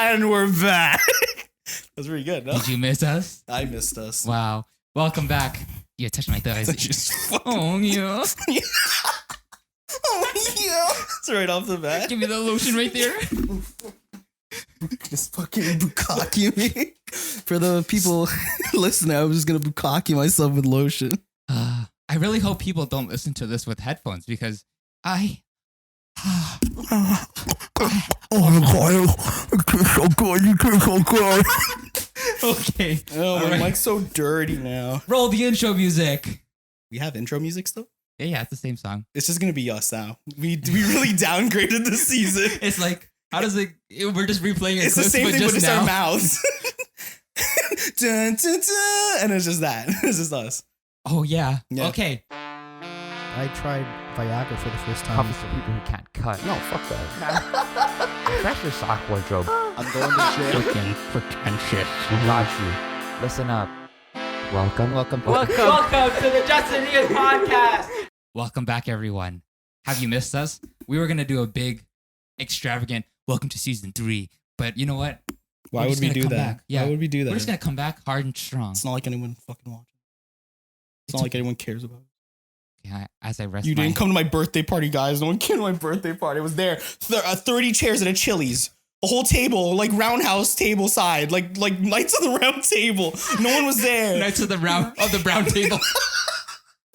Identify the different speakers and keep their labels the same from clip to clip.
Speaker 1: And we're back. That's pretty good, no?
Speaker 2: Did you miss us?
Speaker 1: I missed us.
Speaker 2: Wow. Welcome back. You touched my thighs. Oh, yeah.
Speaker 1: Oh, yeah. It's right off the bat.
Speaker 2: Give me the lotion right there.
Speaker 1: Just fucking bukkake me. For the people listening, I was just going to bukkake myself with lotion.
Speaker 2: I really hope people don't listen to this with headphones because I...
Speaker 1: Oh my god, it tastes so good, you taste so good.
Speaker 2: Okay.
Speaker 1: Oh, my mic's so dirty now.
Speaker 2: Roll the intro music.
Speaker 1: We have intro music still?
Speaker 2: Yeah, it's the same song.
Speaker 1: It's just going to be us now. We really downgraded this season.
Speaker 2: It's like, how does it... We're just replaying it.
Speaker 1: It's the same thing, but just our mouths. Dun, dun, dun, and it's just that. It's just us.
Speaker 2: Oh, yeah. Okay.
Speaker 3: I tried Viagra for the first time.
Speaker 4: Comes to people who can't cut.
Speaker 3: No, fuck that.
Speaker 4: That's your sock wardrobe.
Speaker 3: I'm going to jail.
Speaker 4: Freaking pretentious. Got you. Listen up. Welcome.
Speaker 3: Welcome
Speaker 4: to the Justinian Podcast.
Speaker 2: Welcome back, everyone. Have you missed us? We were going to do a big, extravagant welcome to season 3. But you know what?
Speaker 1: Why would we do that?
Speaker 2: Back. Yeah.
Speaker 1: Why would we do that?
Speaker 2: We're just going to come back hard and strong.
Speaker 1: It's not like anyone fucking watching. It's not like anyone cares about it.
Speaker 2: Yeah, as I rest
Speaker 1: You didn't come to my birthday party, guys. No one came to my birthday party. It was there. 30 chairs at a Chili's. A whole table, like roundhouse table side, like Knights of the Round Table. No one was there.
Speaker 2: Knights of the brown table.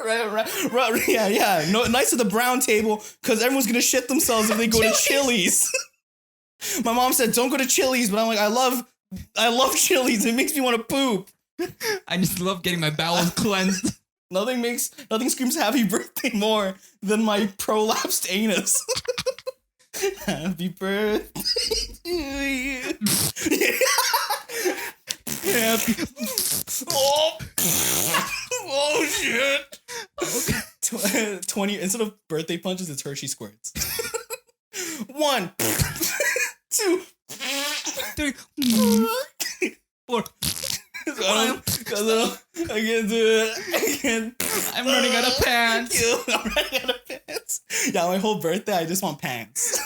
Speaker 1: Right, yeah. No, Knights of the Brown Table, because everyone's gonna shit themselves if they go to Chili's. My mom said, "Don't go to Chili's," but I'm like, I love Chili's. It makes me want to poop.
Speaker 2: I just love getting my bowels cleansed.
Speaker 1: Nothing screams happy birthday more than my prolapsed anus. Happy birthday to you. Happy. Oh shit. Okay. 20 instead of birthday punches, it's Hershey squirts. 1, 2, 3, 4. I can't do it.
Speaker 2: I'm running out of pants.
Speaker 1: I'm running out of pants. Yeah, my whole birthday, I just want pants.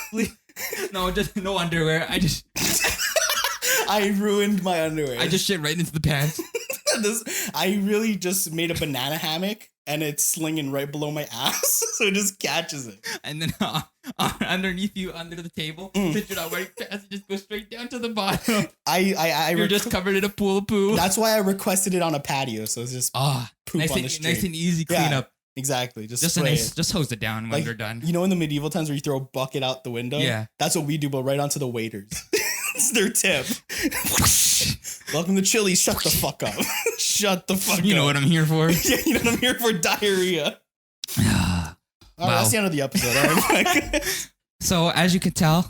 Speaker 2: No, just no underwear.
Speaker 1: I ruined my underwear.
Speaker 2: I just shit right into the pants.
Speaker 1: I really just made a banana hammock and it's slinging right below my ass, so it just catches it.
Speaker 2: And then underneath you, under the table, since you're not wearing pants, it just goes straight down to the bottom. You're just covered in a pool of poo.
Speaker 1: That's why I requested it on a patio, so it's just poop on the street.
Speaker 2: Nice and easy cleanup.
Speaker 1: Exactly. Just
Speaker 2: hose it down when you're done.
Speaker 1: You know, in the medieval times where you throw a bucket out the window?
Speaker 2: Yeah.
Speaker 1: That's what we do, but right onto the waiters. It's their tip. Welcome to Chili's. Shut the fuck up. Shut the fuck up.
Speaker 2: You know what I'm here for?
Speaker 1: Yeah, you know what I'm here for? Diarrhea. All right, that's the end of the episode. All right.
Speaker 2: So, as you can tell,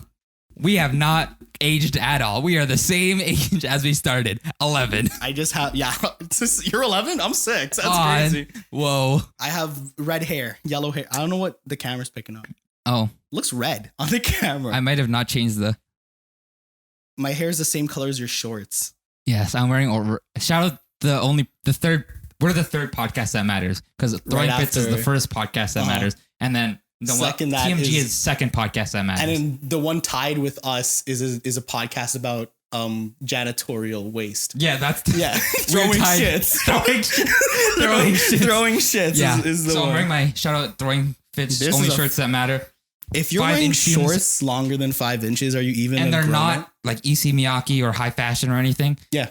Speaker 2: we have not aged at all. We are the same age as we started. 11.
Speaker 1: I just have, you're 11? I'm 6. That's crazy.
Speaker 2: Whoa.
Speaker 1: I have red hair, yellow hair. I don't know what the camera's picking up.
Speaker 2: Oh.
Speaker 1: Looks red on the camera.
Speaker 2: I might have not changed
Speaker 1: My hair is the same color as your shorts.
Speaker 2: Yes, I'm wearing shout out the third. We're the third podcast that matters because Throwing Fits is the first podcast that matters, and then TMG is second podcast that matters.
Speaker 1: And then the one tied with us is a podcast about janitorial waste.
Speaker 2: Yeah, that's
Speaker 1: throwing shits. Throwing shits.
Speaker 2: Yeah,
Speaker 1: is the
Speaker 2: so
Speaker 1: one.
Speaker 2: I'm wearing my shout out Throwing Fits only shirts that matter.
Speaker 1: If you're wearing shorts longer than 5 inches, are you even?
Speaker 2: And they're not like Issey Miyake or high fashion or anything.
Speaker 1: Yeah.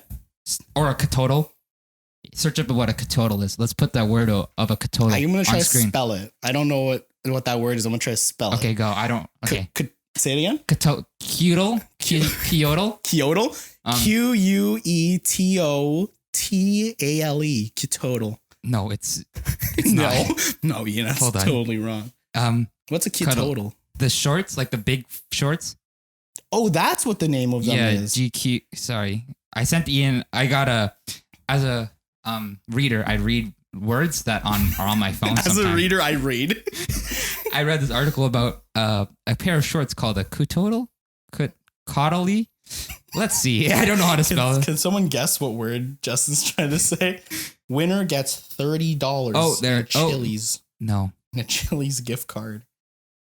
Speaker 2: Or a katotal. Search up what a katotal is. Let's put that word of a katotal
Speaker 1: I'm going to try
Speaker 2: on
Speaker 1: to
Speaker 2: screen.
Speaker 1: spell it. I don't know what that word is. I'm going to try to spell it.
Speaker 2: Okay, go. I don't. Okay.
Speaker 1: Say it again.
Speaker 2: Kyoto.
Speaker 1: Kyoto. Q-U-E-T-O-T-A-L-E. Kyoto.
Speaker 2: No, it's
Speaker 1: no, that's totally wrong. What's a kyoto?
Speaker 2: The shorts, like the big shorts.
Speaker 1: Oh, that's what the name of them is.
Speaker 2: GQ. Sorry, I sent Ian. I got as a reader. I read words that are on my phone.
Speaker 1: As a reader, I read.
Speaker 2: I read this article about a pair of shorts called a kutodal. Cottally. Let's see. I don't know how to spell it.
Speaker 1: Can someone guess what word Justin's trying to say? Winner gets $30.
Speaker 2: Oh, there.
Speaker 1: Chili's.
Speaker 2: No.
Speaker 1: A Chili's gift card.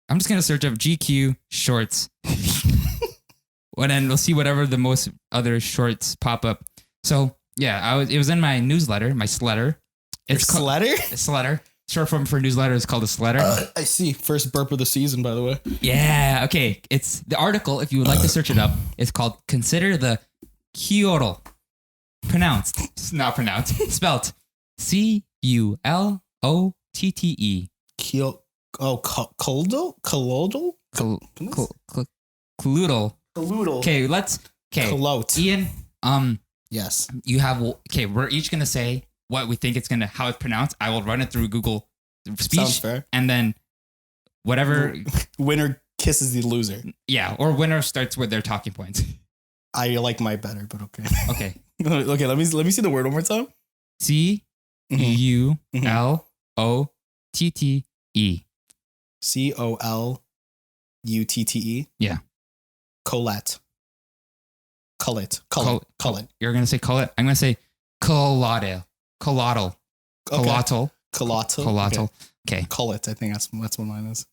Speaker 2: I'm just gonna search up GQ shorts. And then we'll see whatever the most other shorts pop up. So yeah, it was in my newsletter, my sletter.
Speaker 1: It's sletter?
Speaker 2: Sletter. Short form for newsletter is called a sletter.
Speaker 1: I see. First burp of the season, by the way.
Speaker 2: Yeah. Okay. It's the article. If you would like to search it up, it's called "Consider the Culottle." Spelt CULOTTE.
Speaker 1: Colodal?
Speaker 2: Caloodle. Okay,
Speaker 1: Calote.
Speaker 2: Ian,
Speaker 1: yes.
Speaker 2: You have, we're each going to say what we think it's how it's pronounced. I will run it through Google Speech.
Speaker 1: Sounds fair.
Speaker 2: And then whatever.
Speaker 1: Winner kisses the loser.
Speaker 2: Yeah, or winner starts with their talking points.
Speaker 1: I like my better, but okay.
Speaker 2: Okay.
Speaker 1: Okay, let me see the word one more time.
Speaker 2: CULOTTE.
Speaker 1: COLUTTE.
Speaker 2: Yeah.
Speaker 1: Colette.
Speaker 2: You're gonna say collet. I'm gonna say colottle.
Speaker 1: Colottle.
Speaker 2: Okay.
Speaker 1: Collet. I think that's what mine is.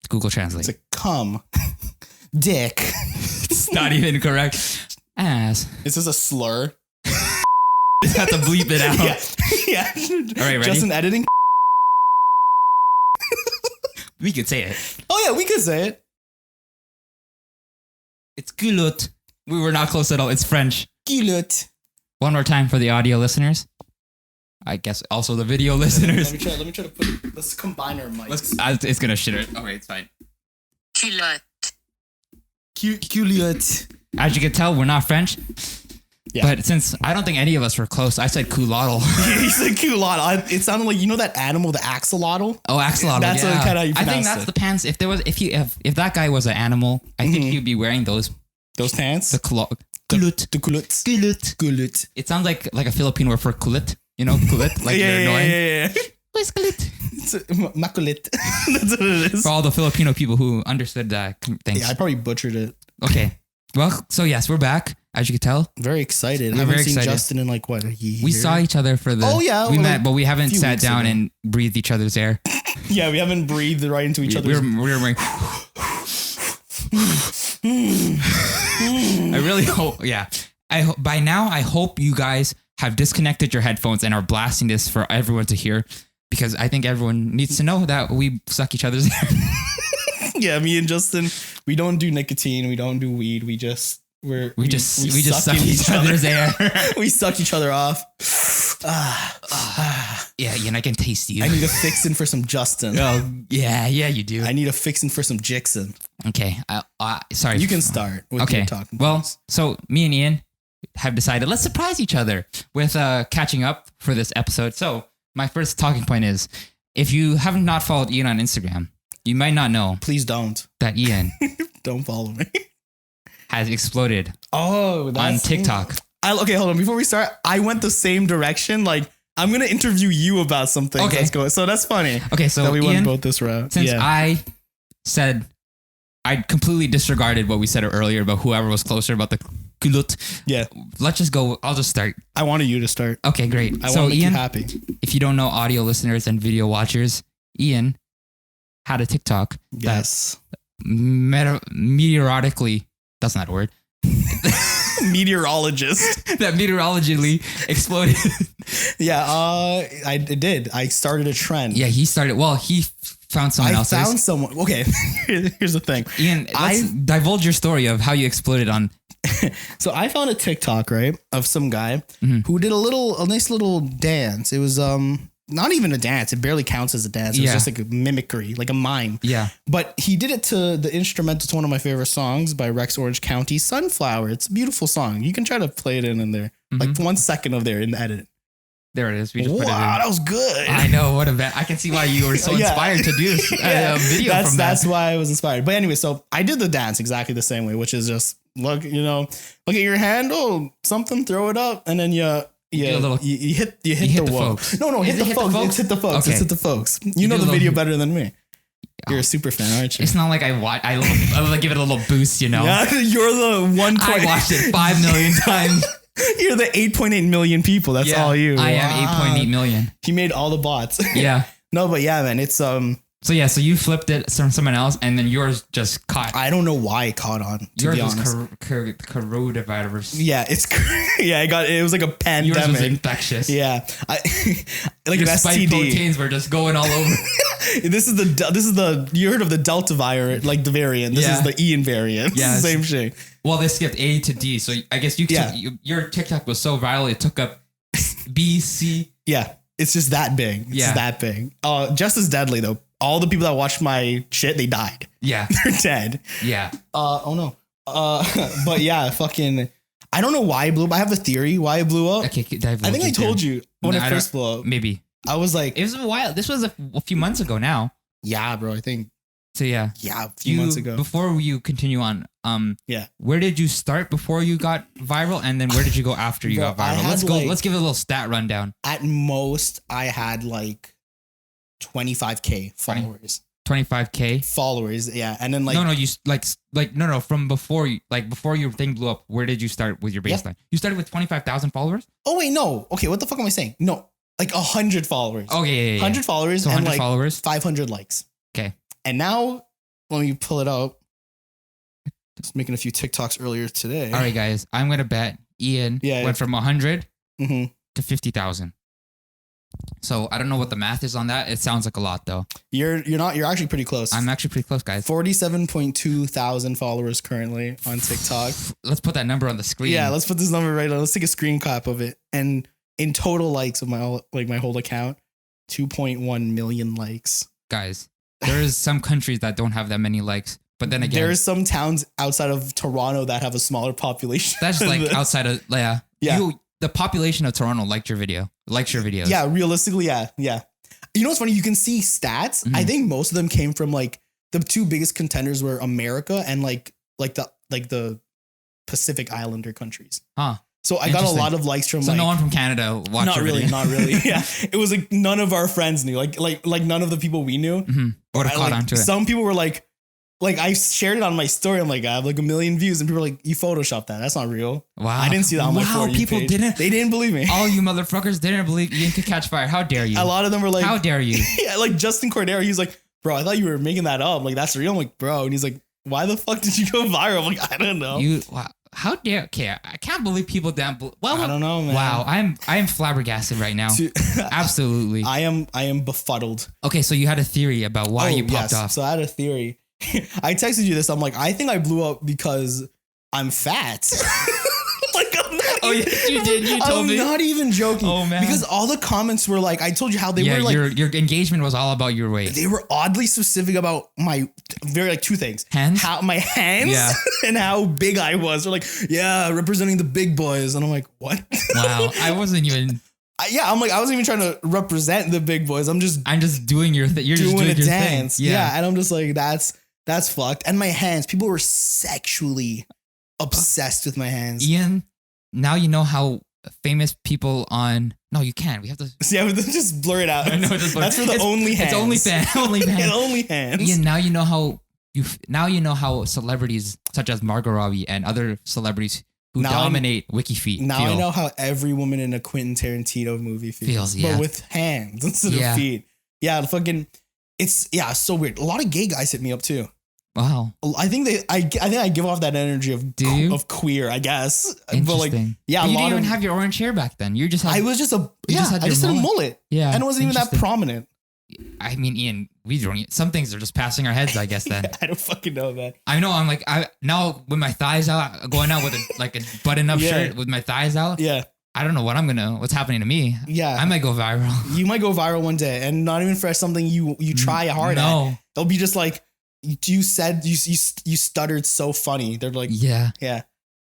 Speaker 2: Google Translate.
Speaker 1: It's a cum. Dick.
Speaker 2: It's not even correct. Ass.
Speaker 1: Is this a slur?
Speaker 2: You have to bleep it out.
Speaker 1: Yeah.
Speaker 2: All right, ready?
Speaker 1: Just an editing.
Speaker 2: We could say it.
Speaker 1: Oh yeah, we could say it.
Speaker 2: It's culotte. We were not close at all. It's French.
Speaker 1: Culotte.
Speaker 2: One more time for the audio listeners. I guess also the video listeners.
Speaker 1: Let me try to put. Let's combine our mics.
Speaker 2: It's gonna shit it. Okay, it's fine.
Speaker 5: Culotte.
Speaker 1: Culotte.
Speaker 2: As you can tell, we're not French.
Speaker 1: Yeah.
Speaker 2: But since I don't think any of us were close, I said culotte.
Speaker 1: He said culotte. It sounded like, you know that animal, the axolotl?
Speaker 2: Oh, axolotl.
Speaker 1: That's
Speaker 2: yeah.
Speaker 1: kind of how you
Speaker 2: I
Speaker 1: pronounce
Speaker 2: think that's
Speaker 1: it.
Speaker 2: the pants. If that guy was an animal, I think he'd be wearing those
Speaker 1: pants?
Speaker 2: The culotte.
Speaker 1: The culotte.
Speaker 2: It sounds like a Filipino word for culit. You know, culit. Like you're annoying.
Speaker 1: Yeah.
Speaker 2: Where's culit?
Speaker 1: It's makulit. That's what it is.
Speaker 2: For all the Filipino people who understood that thing.
Speaker 1: Yeah, I probably butchered it.
Speaker 2: Okay. Well, so yes, we're back. As you can tell,
Speaker 1: Very excited. I haven't seen Justin in like what, a year?
Speaker 2: we saw each other for the.
Speaker 1: Oh yeah,
Speaker 2: we met, but we haven't
Speaker 1: few
Speaker 2: sat
Speaker 1: weeks
Speaker 2: down
Speaker 1: ago.
Speaker 2: and breathed each other's air.
Speaker 1: Yeah, we haven't breathed right into each other's.
Speaker 2: We're wearing. I really hope. Yeah, by now I hope you guys have disconnected your headphones and are blasting this for everyone to hear, because I think everyone needs to know that we suck each other's air.
Speaker 1: Yeah, me and Justin, we don't do nicotine, we don't do weed, we just
Speaker 2: suck each other's air.
Speaker 1: We suck each other off.
Speaker 2: Yeah, and I can taste you.
Speaker 1: I need a fixin' for some Justin.
Speaker 2: Oh yeah, you do.
Speaker 1: I need a fixin' for some Jixon.
Speaker 2: Okay, sorry.
Speaker 1: You can start with your talking.
Speaker 2: Well,
Speaker 1: points.
Speaker 2: so me and Ian have decided let's surprise each other with catching up for this episode. So my first talking point is, if you have not followed Ian on Instagram, you might not know.
Speaker 1: Please don't.
Speaker 2: That Ian
Speaker 1: Don't follow me.
Speaker 2: has exploded
Speaker 1: on
Speaker 2: TikTok.
Speaker 1: Okay, hold on. Before we start, I went the same direction. Like, I'm going to interview you about something.
Speaker 2: Okay.
Speaker 1: That's going. So that's funny.
Speaker 2: Okay, so
Speaker 1: that we
Speaker 2: Ian,
Speaker 1: went both this route.
Speaker 2: Since I said I completely disregarded what we said earlier about whoever was closer about the culotte.
Speaker 1: Yeah.
Speaker 2: Let's just go. I'll just start.
Speaker 1: I wanted you to start.
Speaker 2: Okay, great.
Speaker 1: I want to make
Speaker 2: Ian,
Speaker 1: you happy.
Speaker 2: if you don't know, audio listeners and video watchers, Ian had a TikTok
Speaker 1: Yes.
Speaker 2: that meteorologically, that's not a word.
Speaker 1: Meteorologist.
Speaker 2: That meteorologically exploded.
Speaker 1: Yeah, I did. I started a trend.
Speaker 2: Yeah, he started. Well, he found someone else.
Speaker 1: I found someone. Okay, here's the thing.
Speaker 2: Ian, let's divulge your story of how you exploded on.
Speaker 1: So I found a TikTok, right, of some guy who did a nice little dance. It was not even a dance. It barely counts as a dance. It was just like a mimicry, like a mime.
Speaker 2: Yeah.
Speaker 1: But he did it to the instrumental to one of my favorite songs by Rex Orange County, Sunflower. It's a beautiful song. You can try to play it in there. Like 1 second of there in the edit.
Speaker 2: There it is. We just put it in.
Speaker 1: Wow, that was good.
Speaker 2: I know. What a bet. I can see why you were so inspired to do this video from that.
Speaker 1: That's why I was inspired. But anyway, so I did the dance exactly the same way, which is just look at your hand. Oh, something, throw it up. And then you hit the
Speaker 2: folks.
Speaker 1: No, hit the folks. It's hit the folks.
Speaker 2: Okay.
Speaker 1: It's hit the folks. You know the video better than me. You're a super fan, aren't you?
Speaker 2: It's not like I like give it a little boost, you know?
Speaker 1: Yeah, you're the one.
Speaker 2: I watched it 5 million times.
Speaker 1: You're the 8.8 million people. That's all you.
Speaker 2: I am 8.8 million.
Speaker 1: He made all the bots.
Speaker 2: Yeah.
Speaker 1: No, but yeah, man. It's
Speaker 2: So yeah, so you flipped it from someone else, and then yours just caught.
Speaker 1: I don't know why it caught on. To
Speaker 2: yours
Speaker 1: be honest,
Speaker 2: was coronavirus.
Speaker 1: Yeah, it was like a pandemic.
Speaker 2: Yours was infectious.
Speaker 1: Yeah, like
Speaker 2: your
Speaker 1: an
Speaker 2: spike
Speaker 1: STD.
Speaker 2: proteins were just going all over.
Speaker 1: This is the you heard of the Delta variant, like the variant. This is the Ian variant. Yeah, same shit.
Speaker 2: Well, they skipped A to D, so I guess your TikTok was so viral it took up B, C.
Speaker 1: Yeah, it's just that big. It's that big. Just as deadly though. All the people that watched my shit, they died.
Speaker 2: Yeah,
Speaker 1: they're dead.
Speaker 2: Yeah.
Speaker 1: Oh no. But yeah, fucking. I don't know why it blew up. I have a theory why it blew up.
Speaker 2: Okay,
Speaker 1: I think I told you when it first blew up.
Speaker 2: Maybe.
Speaker 1: I was like,
Speaker 2: it was a while. This was a few months ago now.
Speaker 1: Yeah, bro. I think.
Speaker 2: So yeah.
Speaker 1: Yeah, a few months ago.
Speaker 2: Before you continue on,
Speaker 1: yeah.
Speaker 2: Where did you start before you got viral, and then where did you go after you got viral? Let's go. Let's give it a little stat rundown.
Speaker 1: At most, I had like 25K followers.
Speaker 2: 25K
Speaker 1: followers, yeah, and then like
Speaker 2: no from before your thing blew up. Where did you start with your baseline? Yep. You started with 25,000 followers.
Speaker 1: Oh wait, no. Okay, what the fuck am I saying? No, like 100 followers.
Speaker 2: Oh yeah.
Speaker 1: 100 followers
Speaker 2: so 100
Speaker 1: and like
Speaker 2: followers,
Speaker 1: 500 likes.
Speaker 2: Okay,
Speaker 1: and now let me pull it up. Just making a few TikToks earlier today.
Speaker 2: All right, guys, I'm gonna bet Ian went from 100 to 50,000. So I don't know what the math is on that. It sounds like a lot though. You're
Speaker 1: actually pretty close.
Speaker 2: I'm actually pretty close, guys.
Speaker 1: 47.2 thousand followers currently on TikTok.
Speaker 2: Let's put that number on the screen.
Speaker 1: Yeah, let's put this number right on. Let's take a screen cap of it. And in total likes of my whole account, 2.1 million likes.
Speaker 2: Guys, there is some countries that don't have that many likes. But then again,
Speaker 1: there's some towns outside of Toronto that have a smaller population.
Speaker 2: That's like outside of the population of Toronto likes your videos.
Speaker 1: Yeah, realistically, yeah. You know what's funny? You can see stats. Mm-hmm. I think most of them came from like the two biggest contenders were America and like the Pacific Islander countries.
Speaker 2: Huh.
Speaker 1: So I got a lot of likes from
Speaker 2: no one from Canada watched
Speaker 1: not
Speaker 2: your
Speaker 1: really,
Speaker 2: video.
Speaker 1: Not really. Yeah, it was like none of our friends knew. Like none of the people we knew
Speaker 2: would have caught onto it.
Speaker 1: Some people were like I shared it on my story. I'm like, I have like 1 million views, and people were like, you photoshopped that. That's not real.
Speaker 2: Wow.
Speaker 1: I didn't see that on my For You
Speaker 2: people
Speaker 1: page.
Speaker 2: They
Speaker 1: didn't believe me.
Speaker 2: All you motherfuckers didn't believe Ian could catch fire. How dare you?
Speaker 1: A lot of them were like,
Speaker 2: how dare you?
Speaker 1: Yeah, like Justin Cordero. He's like, bro, I thought you were making that up. Like, that's real. I'm like, bro. And he's like, why the fuck did you go viral? I'm like, I don't know.
Speaker 2: Wow. How dare? Okay, I can't believe people don't. Well,
Speaker 1: I don't know, man.
Speaker 2: Wow, I am flabbergasted right now. Absolutely.
Speaker 1: I am befuddled.
Speaker 2: Okay, so you had a theory about why you popped off.
Speaker 1: So I had a theory. I texted you this. I'm like, I think I blew up because I'm fat.
Speaker 2: You did. You told me.
Speaker 1: I'm not even joking.
Speaker 2: Oh man.
Speaker 1: Because all the comments were like, I told you how they were like.
Speaker 2: Your engagement was all about your weight.
Speaker 1: They were oddly specific about my two things.
Speaker 2: Hands?
Speaker 1: How my hands and how big I was. They're like, yeah, representing the big boys. And I'm like, what?
Speaker 2: Wow. I wasn't even.
Speaker 1: I'm like, I wasn't even trying to represent the big boys. I'm just
Speaker 2: doing your thing. You're just doing your
Speaker 1: dance.
Speaker 2: Thing.
Speaker 1: Yeah. And I'm just like, that's fucked. And my hands, people were sexually obsessed with my hands.
Speaker 2: Ian, now you know how famous people on. No, you can't. We have to.
Speaker 1: Yeah, just blur it out.
Speaker 2: I know, just blur.
Speaker 1: That's for the only hands.
Speaker 2: It's only hands.
Speaker 1: Ian,
Speaker 2: now you know how celebrities such as Margot Robbie and other celebrities who dominate WikiFeet.
Speaker 1: Now feel. I know how every woman in a Quentin Tarantino movie feels, but with hands instead of feet. Yeah, it's so weird. A lot of gay guys hit me up too.
Speaker 2: Wow.
Speaker 1: I think I give off that energy of queer, I guess.
Speaker 2: Interesting.
Speaker 1: But like, yeah,
Speaker 2: but you didn't even have your orange hair back then. You just had.
Speaker 1: I was just I just had a mullet.
Speaker 2: Yeah,
Speaker 1: and it wasn't even that prominent.
Speaker 2: I mean, Ian, we don't. Some things are just passing our heads, I guess. Then
Speaker 1: I don't fucking know, man.
Speaker 2: I know. I'm like, now with my thighs out, going out with a button-up shirt with my thighs out.
Speaker 1: Yeah.
Speaker 2: I don't know what's happening to me.
Speaker 1: Yeah.
Speaker 2: I might go viral.
Speaker 1: You might go viral one day, and not even for something you try hard at. It'll be just like you said you stuttered so funny. They're like, yeah,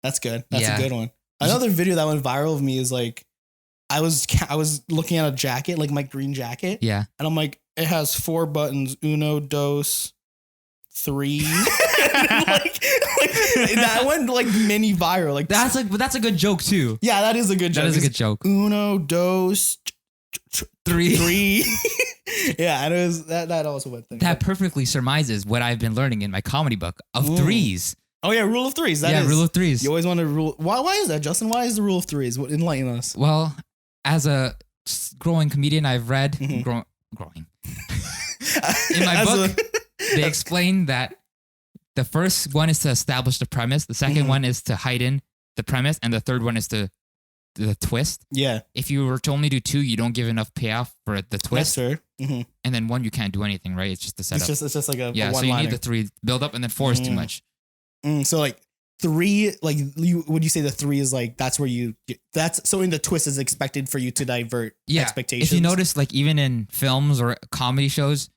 Speaker 1: that's good. That's a good one. Another video that went viral of me is like, I was looking at a jacket, like my green jacket.
Speaker 2: Yeah.
Speaker 1: And I'm like, it has 4 buttons. 1, 2, 3. like that went like mini viral. Like
Speaker 2: that's a good joke too.
Speaker 1: Yeah, that is a good joke.
Speaker 2: That is a good joke.
Speaker 1: 1, 2, 3. Yeah, and it was that also went thing.
Speaker 2: That perfectly surmises what I've been learning in my comedy book of threes.
Speaker 1: Oh yeah, rule of threes.
Speaker 2: Rule of threes.
Speaker 1: You always want to rule. Why is that, Justin? Why is the rule of threes? Enlighten us.
Speaker 2: Well, as a growing comedian, I've read growing. In my book, they explain that the first one is to establish the premise. The second one is to heighten the premise. And the third one is to the twist.
Speaker 1: Yeah.
Speaker 2: If you were to only do 2, you don't give enough payoff for the twist.
Speaker 1: Yes, sir.
Speaker 2: And then 1, you can't do anything, right? It's just the setup.
Speaker 1: It's just like a
Speaker 2: so
Speaker 1: one-liner.
Speaker 2: you need the 3 build up, and then 4 is too much.
Speaker 1: So like 3, like would you say the 3 is like that's where so in the twist is expected for you to divert expectations?
Speaker 2: If you notice, like even in films or comedy shows,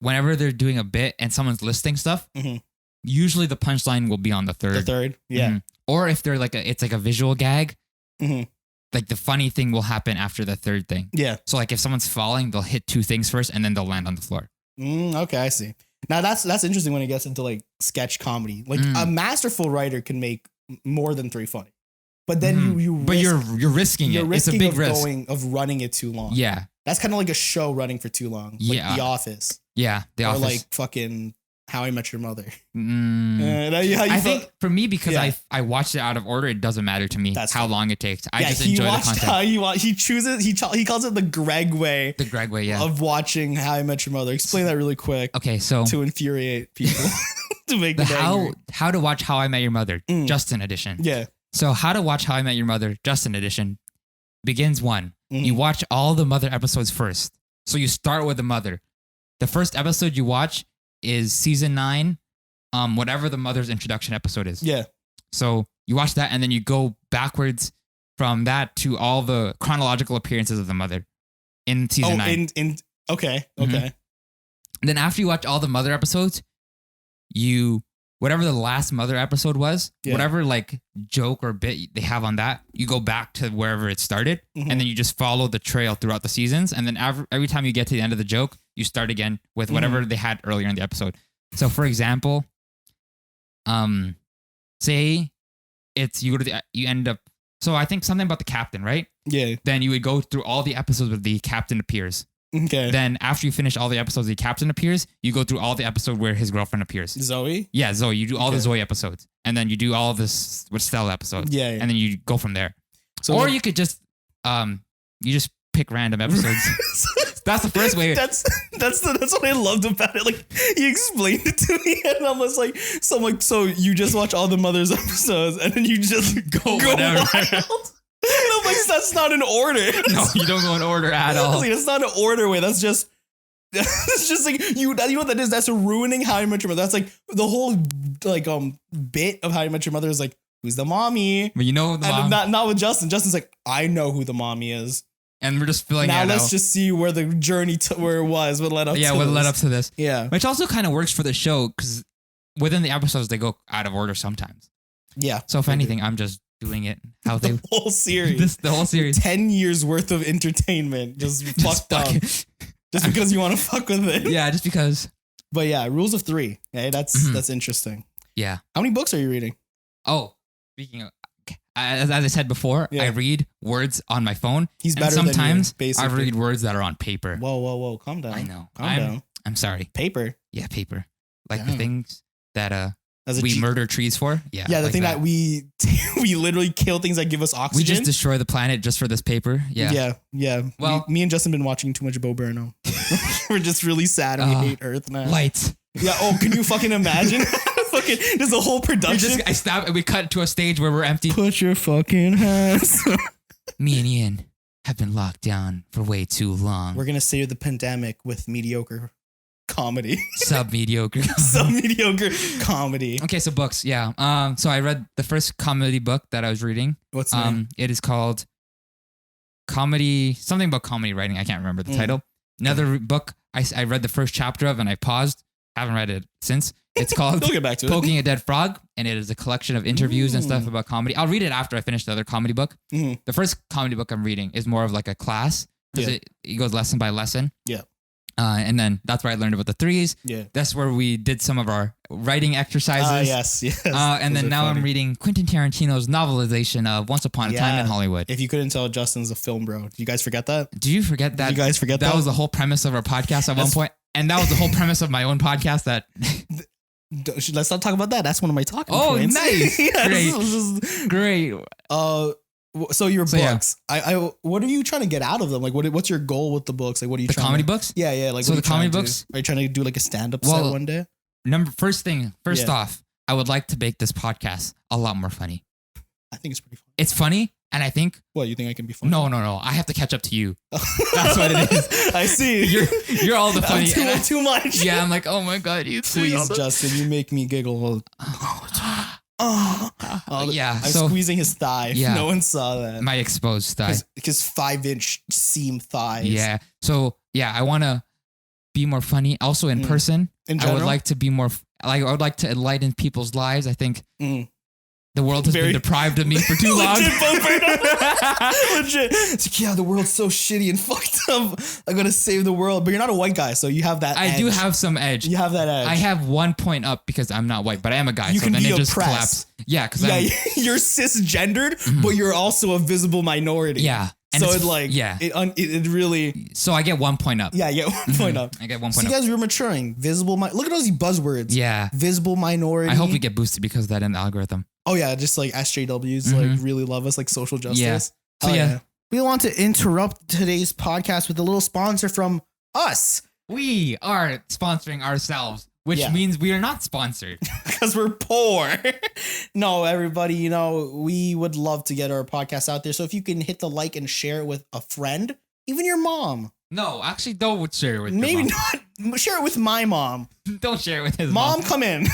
Speaker 2: whenever they're doing a bit and someone's listing stuff, usually the punchline will be on the third.
Speaker 1: The third, yeah.
Speaker 2: Or if they're like it's like a visual gag, like the funny thing will happen after the third thing.
Speaker 1: Yeah.
Speaker 2: So like if someone's falling, they'll hit 2 things first and then they'll land on the floor.
Speaker 1: Okay, I see. Now that's interesting when it gets into like sketch comedy. Like a masterful writer can make more than 3 funny, but then
Speaker 2: you're risking it. It's a big risk
Speaker 1: of running it too long.
Speaker 2: Yeah,
Speaker 1: that's kind of like a show running for too long. Like The Office.
Speaker 2: Yeah, The Office.
Speaker 1: Or like fucking How I Met Your Mother.
Speaker 2: I think for me, because I watched it out of order, it doesn't matter to me how long it takes. I just enjoy the content.
Speaker 1: He calls it the Greg way.
Speaker 2: The Greg way, yeah.
Speaker 1: Of watching How I Met Your Mother. Explain that really quick.
Speaker 2: Okay, so
Speaker 1: to infuriate people, to make them angry.
Speaker 2: How to watch How I Met Your Mother, Justin edition.
Speaker 1: Yeah.
Speaker 2: So How to Watch How I Met Your Mother, Justin edition, begins 1. You watch all the Mother episodes first. So you start with the Mother. The first episode you watch is season 9, whatever the Mother's introduction episode is.
Speaker 1: Yeah.
Speaker 2: So you watch that and then you go backwards from that to all the chronological appearances of the Mother in season 9.
Speaker 1: Okay.
Speaker 2: And then after you watch all the Mother episodes, whatever the last Mother episode was, whatever like joke or bit they have on that, you go back to wherever it started, and then you just follow the trail throughout the seasons. And then every time you get to the end of the joke, you start again with whatever they had earlier in the episode. So for example, say you end up, so I think something about the captain, right?
Speaker 1: Yeah.
Speaker 2: Then you would go through all the episodes where the captain appears.
Speaker 1: Okay.
Speaker 2: Then after you finish all the episodes the captain appears, you go through all the episodes where his girlfriend appears.
Speaker 1: Zoe?
Speaker 2: Yeah, Zoe. You do all the Zoe episodes. And then you do all this with Stella episodes.
Speaker 1: Yeah.
Speaker 2: And then you go from there.
Speaker 1: So
Speaker 2: or you could just you just pick random episodes. That's the first way.
Speaker 1: That's what I loved about it. Like he explained it to me, and I was like, so you just watch all the Mother's episodes, and then you just go whatever. Wild. And I'm like, that's not in order.
Speaker 2: No, you don't go in order at all.
Speaker 1: Like, it's not an order way. That's just like you know what that is? That's ruining How I Met Your Mother. That's like the whole like bit of How I Met Your Mother is like, who's the mommy?
Speaker 2: But you know the mom.
Speaker 1: Not with Justin. Justin's like, I know who the mommy is.
Speaker 2: And we're just feeling
Speaker 1: now. Let's just see where the journey where it was. What led up?
Speaker 2: Yeah, what led up to this?
Speaker 1: Yeah,
Speaker 2: which also kind of works for the show because within the episodes they go out of order sometimes.
Speaker 1: Yeah.
Speaker 2: So if anything, I'm just doing it how
Speaker 1: the whole series.
Speaker 2: The whole series.
Speaker 1: 10 years worth of entertainment just fucked up. Just because you want to fuck with it.
Speaker 2: Yeah, just because.
Speaker 1: But yeah, rules of 3. Yeah, that's interesting.
Speaker 2: Yeah.
Speaker 1: How many books are you reading?
Speaker 2: Oh, speaking of, as I said before, I read words on my phone.
Speaker 1: He's better than you,
Speaker 2: sometimes
Speaker 1: basically.
Speaker 2: I read words that are on paper.
Speaker 1: Whoa. Calm down.
Speaker 2: I know.
Speaker 1: Calm down.
Speaker 2: I'm sorry.
Speaker 1: Paper.
Speaker 2: Yeah, paper. Like the things that we murder trees for. Yeah.
Speaker 1: Yeah, the like thing that we literally kill things that give us oxygen.
Speaker 2: We just destroy the planet just for this paper. Yeah.
Speaker 1: Yeah. Well, me and Justin have been watching too much Bo Burnham. We're just really sad and we hate Earth now.
Speaker 2: Lights.
Speaker 1: Yeah. Oh, can you fucking imagine? Fucking, there's a whole production.
Speaker 2: I stop and we cut to a stage where we're empty.
Speaker 1: Put your fucking hands.
Speaker 2: Me and Ian have been locked down for way too long.
Speaker 1: We're gonna save the pandemic with mediocre comedy.
Speaker 2: Sub-mediocre.
Speaker 1: Sub-mediocre comedy.
Speaker 2: Okay, so books, yeah. So I read the first comedy book that I was reading.
Speaker 1: What's the name?
Speaker 2: It is called Comedy, something about comedy writing. I can't remember the title. Another book I read the first chapter of and I paused. Haven't read it since. It's called
Speaker 1: We'll get back to
Speaker 2: Poking a Dead Frog, and it is a collection of interviews and stuff about comedy. I'll read it after I finish the other comedy book. The first comedy book I'm reading is more of like a class. It goes lesson by lesson.
Speaker 1: Yeah.
Speaker 2: And then that's where I learned about the 3s.
Speaker 1: Yeah.
Speaker 2: That's where we did some of our writing exercises.
Speaker 1: Yes.
Speaker 2: And then now I'm reading Quentin Tarantino's novelization of Once Upon a Time in Hollywood.
Speaker 1: If you couldn't tell, Justin's a film bro. Do you guys forget that?
Speaker 2: Do you forget that?
Speaker 1: Did you guys forget that?
Speaker 2: That was the whole premise of our podcast at one point. And that was the whole premise of my own podcast that...
Speaker 1: Let's not talk about that. That's one of my talking points.
Speaker 2: Oh, nice. Great. Great.
Speaker 1: So your books. Yeah. What are you trying to get out of them? Like, what's your goal with the books? Like, what are you
Speaker 2: the
Speaker 1: trying
Speaker 2: comedy
Speaker 1: to,
Speaker 2: books?
Speaker 1: Yeah. Like,
Speaker 2: so the comedy books.
Speaker 1: Are you trying to do like a stand-up set one day?
Speaker 2: First off, I would like to make this podcast a lot more funny.
Speaker 1: I think it's pretty funny.
Speaker 2: It's funny, and I think.
Speaker 1: What, you think I can be funny?
Speaker 2: No. I have to catch up to you. That's what it is.
Speaker 1: I see.
Speaker 2: You're all the funny.
Speaker 1: Too much.
Speaker 2: Yeah, I'm like, oh my god, you.
Speaker 1: Please, Justin, you make me giggle.
Speaker 2: Yeah.
Speaker 1: I'm squeezing his thigh. Yeah. No one saw that.
Speaker 2: My exposed thigh.
Speaker 1: His 5-inch seam thighs.
Speaker 2: Yeah. So yeah, I want to be more funny. Also in person. I would like to be more. I would like to enlighten people's lives. I think. The world has been deprived of me for too long.
Speaker 1: Legit. It's like, yeah, the world's so shitty and fucked up. I'm going to save the world. But you're not a white guy, so you have that edge.
Speaker 2: I do have some edge.
Speaker 1: You have that edge.
Speaker 2: I have 1 point up because I'm not white, but I am a guy.
Speaker 1: You
Speaker 2: so
Speaker 1: can
Speaker 2: then
Speaker 1: be
Speaker 2: it just
Speaker 1: oppressed.
Speaker 2: collapses. Yeah, because
Speaker 1: you're cisgendered, but you're also a visible minority.
Speaker 2: Yeah.
Speaker 1: And so it really.
Speaker 2: So I get 1 point up.
Speaker 1: Yeah, I get 1 point up.
Speaker 2: I get 1 point
Speaker 1: up.
Speaker 2: up.
Speaker 1: You guys, you're maturing. Look at all these buzzwords.
Speaker 2: Yeah.
Speaker 1: Visible minority.
Speaker 2: I hope we get boosted because of that in the algorithm.
Speaker 1: Oh yeah, just like SJWs like really love us, like social justice.
Speaker 2: Yeah. So
Speaker 1: yeah. We want to interrupt today's podcast with a little sponsor from us.
Speaker 2: We are sponsoring ourselves, which means we are not sponsored.
Speaker 1: Because we're poor. No, everybody, we would love to get our podcast out there. So if you can hit the like and share it with a friend, even your mom.
Speaker 2: No, actually don't share it with
Speaker 1: Maybe not. Share it with my mom.
Speaker 2: Don't share it with his mom.
Speaker 1: Mom, come in.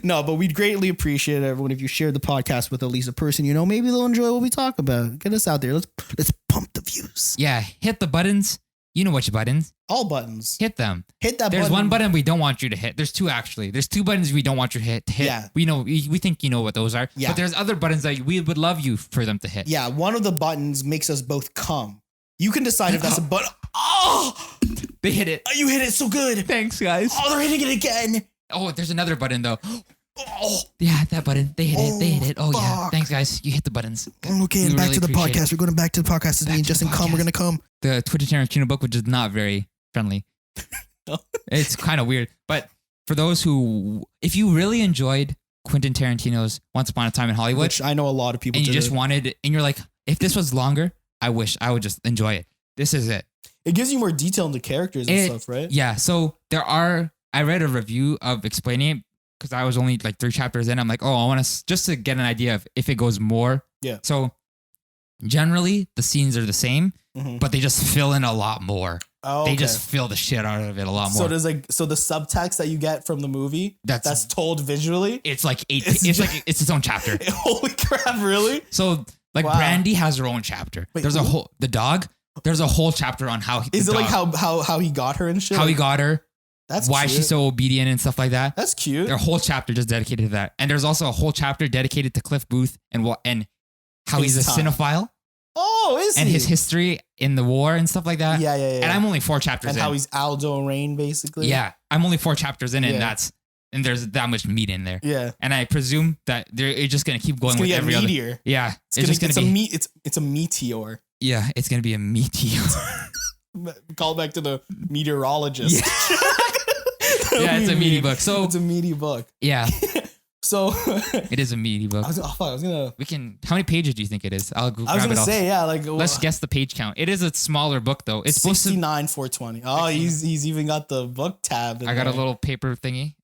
Speaker 1: No, but we'd greatly appreciate everyone if you shared the podcast with at least a person maybe they'll enjoy what we talk about. Get us out there. Let's pump the views.
Speaker 2: Yeah, hit the buttons. You know which buttons?
Speaker 1: All buttons.
Speaker 2: Hit them.
Speaker 1: Hit that
Speaker 2: There's
Speaker 1: button.
Speaker 2: one button we don't want you to hit. There's two actually. There's two buttons we don't want you to hit.
Speaker 1: Yeah.
Speaker 2: We think you know what those are.
Speaker 1: Yeah.
Speaker 2: But there's other buttons that we would love you for them to hit.
Speaker 1: Yeah, one of the buttons makes us both come. You can decide if that's a button. Oh!
Speaker 2: They hit it.
Speaker 1: You hit it so good.
Speaker 2: Thanks, guys.
Speaker 1: Oh, they're hitting it again.
Speaker 2: Oh, there's another button though.
Speaker 1: Oh.
Speaker 2: Yeah, that button. They hit it. Oh, yeah. Thanks, guys. You hit the buttons.
Speaker 1: Okay, and back to the podcast. We're going back to the podcast. It's me and Justin come. We're going to come.
Speaker 2: The Quentin Tarantino book, which is not very friendly.
Speaker 1: No.
Speaker 2: It's kind of weird. But for those if you really enjoyed Quentin Tarantino's Once Upon a Time in Hollywood,
Speaker 1: which I know a lot of people
Speaker 2: and you just wanted, and you're like, if this was longer, I wish I would just enjoy it. This is it.
Speaker 1: It gives you more detail into characters and stuff, right?
Speaker 2: Yeah. So I read a review of explaining it because I was only like 3 chapters in. I'm like, I want to just to get an idea of if it goes more.
Speaker 1: Yeah.
Speaker 2: So generally the scenes are the same, but they just fill in a lot more.
Speaker 1: Oh,
Speaker 2: They just fill the shit out of it a lot more.
Speaker 1: So there's the subtext that you get from the movie that's told visually.
Speaker 2: It's like it's its own chapter.
Speaker 1: Holy crap! Really?
Speaker 2: So Brandy has her own chapter.
Speaker 1: Wait,
Speaker 2: there's the dog. There's a whole chapter on how
Speaker 1: is it like how he got her and shit.
Speaker 2: How he got her.
Speaker 1: That's
Speaker 2: why
Speaker 1: cute.
Speaker 2: she's so obedient and stuff like that.
Speaker 1: That's cute.
Speaker 2: There's a whole chapter just dedicated to that, and there's also a whole chapter dedicated to Cliff Booth and how he's a cinephile.
Speaker 1: Oh, is he?
Speaker 2: And his history in the war and stuff like that.
Speaker 1: Yeah.
Speaker 2: And I'm only 4 chapters in.
Speaker 1: And how he's Aldo Rain, basically.
Speaker 2: Yeah, I'm only 4 chapters in, and there's that much meat in there.
Speaker 1: Yeah.
Speaker 2: And I presume that it's just gonna keep going with every other. Yeah,
Speaker 1: it's a meteor.
Speaker 2: Yeah, it's gonna be a meteor.
Speaker 1: Call back to the meteorologist.
Speaker 2: Yeah, it's a meaty book. So
Speaker 1: it's a meaty book.
Speaker 2: Yeah.
Speaker 1: So
Speaker 2: it is a meaty book.
Speaker 1: I was gonna.
Speaker 2: We can. How many pages do you think it is? I was
Speaker 1: gonna say
Speaker 2: let's guess the page count. It is a smaller book though. It's
Speaker 1: 69,420. Oh, he's even got the book tab.
Speaker 2: I got a little paper thingy.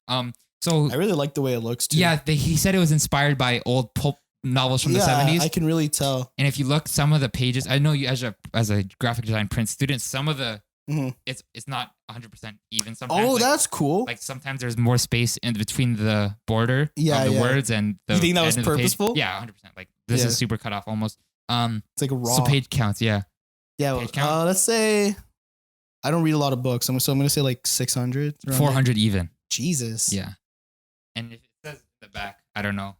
Speaker 2: So
Speaker 1: I really like the way it looks too.
Speaker 2: Yeah, he said it was inspired by old pulp novels from the 70s.
Speaker 1: I can really tell.
Speaker 2: And if you look, some of the pages, I know you as a graphic design print student, some of the it's not 100% even sometimes.
Speaker 1: Oh, that's cool.
Speaker 2: Like sometimes there's more space in between the border of the words and the.
Speaker 1: You think that was purposeful?
Speaker 2: Yeah, 100%. Like this is super cut off almost.
Speaker 1: It's like a raw.
Speaker 2: So page counts, yeah.
Speaker 1: Yeah, let's say I don't read a lot of books, so I'm gonna say like 600,
Speaker 2: 400 even.
Speaker 1: Jesus.
Speaker 2: Yeah. And if it says in the back, I don't know.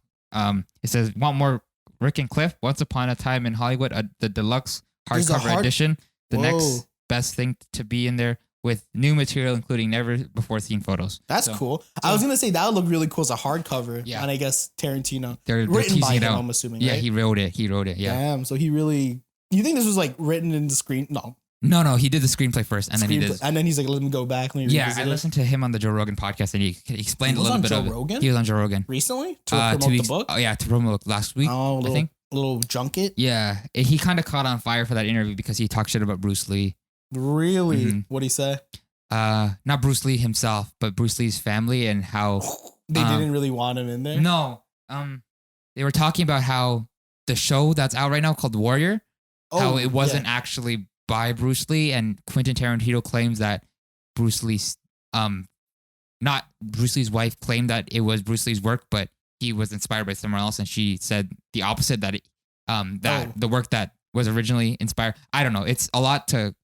Speaker 2: It says, want more Rick and Cliff? Once Upon a Time in Hollywood, the deluxe hardcover edition. The next best thing to be in there with new material, including never before seen photos.
Speaker 1: That's cool. I was gonna say that would look really cool as a hardcover. Yeah. And I guess Tarantino.
Speaker 2: They're
Speaker 1: written by him,
Speaker 2: out.
Speaker 1: I'm assuming.
Speaker 2: Yeah,
Speaker 1: right?
Speaker 2: he wrote it. Yeah.
Speaker 1: Damn. So he really. You think this was like written in the screen? No.
Speaker 2: No, he did the screenplay first, and then he did.
Speaker 1: And then he's like, "Let me go back."
Speaker 2: I listened to him on the Joe Rogan podcast, and he explained a little bit of it. He was on Joe Rogan
Speaker 1: recently to promote the book.
Speaker 2: Oh yeah, to promote last week.
Speaker 1: Oh,
Speaker 2: I think
Speaker 1: little junket.
Speaker 2: Yeah, he kind of caught on fire for that interview because he talked shit about Bruce Lee.
Speaker 1: Really? Mm-hmm. What'd he say?
Speaker 2: Not Bruce Lee himself, but Bruce Lee's family and how
Speaker 1: they didn't really want him in there.
Speaker 2: No, they were talking about how the show that's out right now called Warrior, how it wasn't actually by Bruce Lee, and Quentin Tarantino claims that Bruce Lee's, not Bruce Lee's wife claimed that it was Bruce Lee's work, but he was inspired by someone else, and she said the opposite, that the work that was originally inspired. I don't know. It's a lot to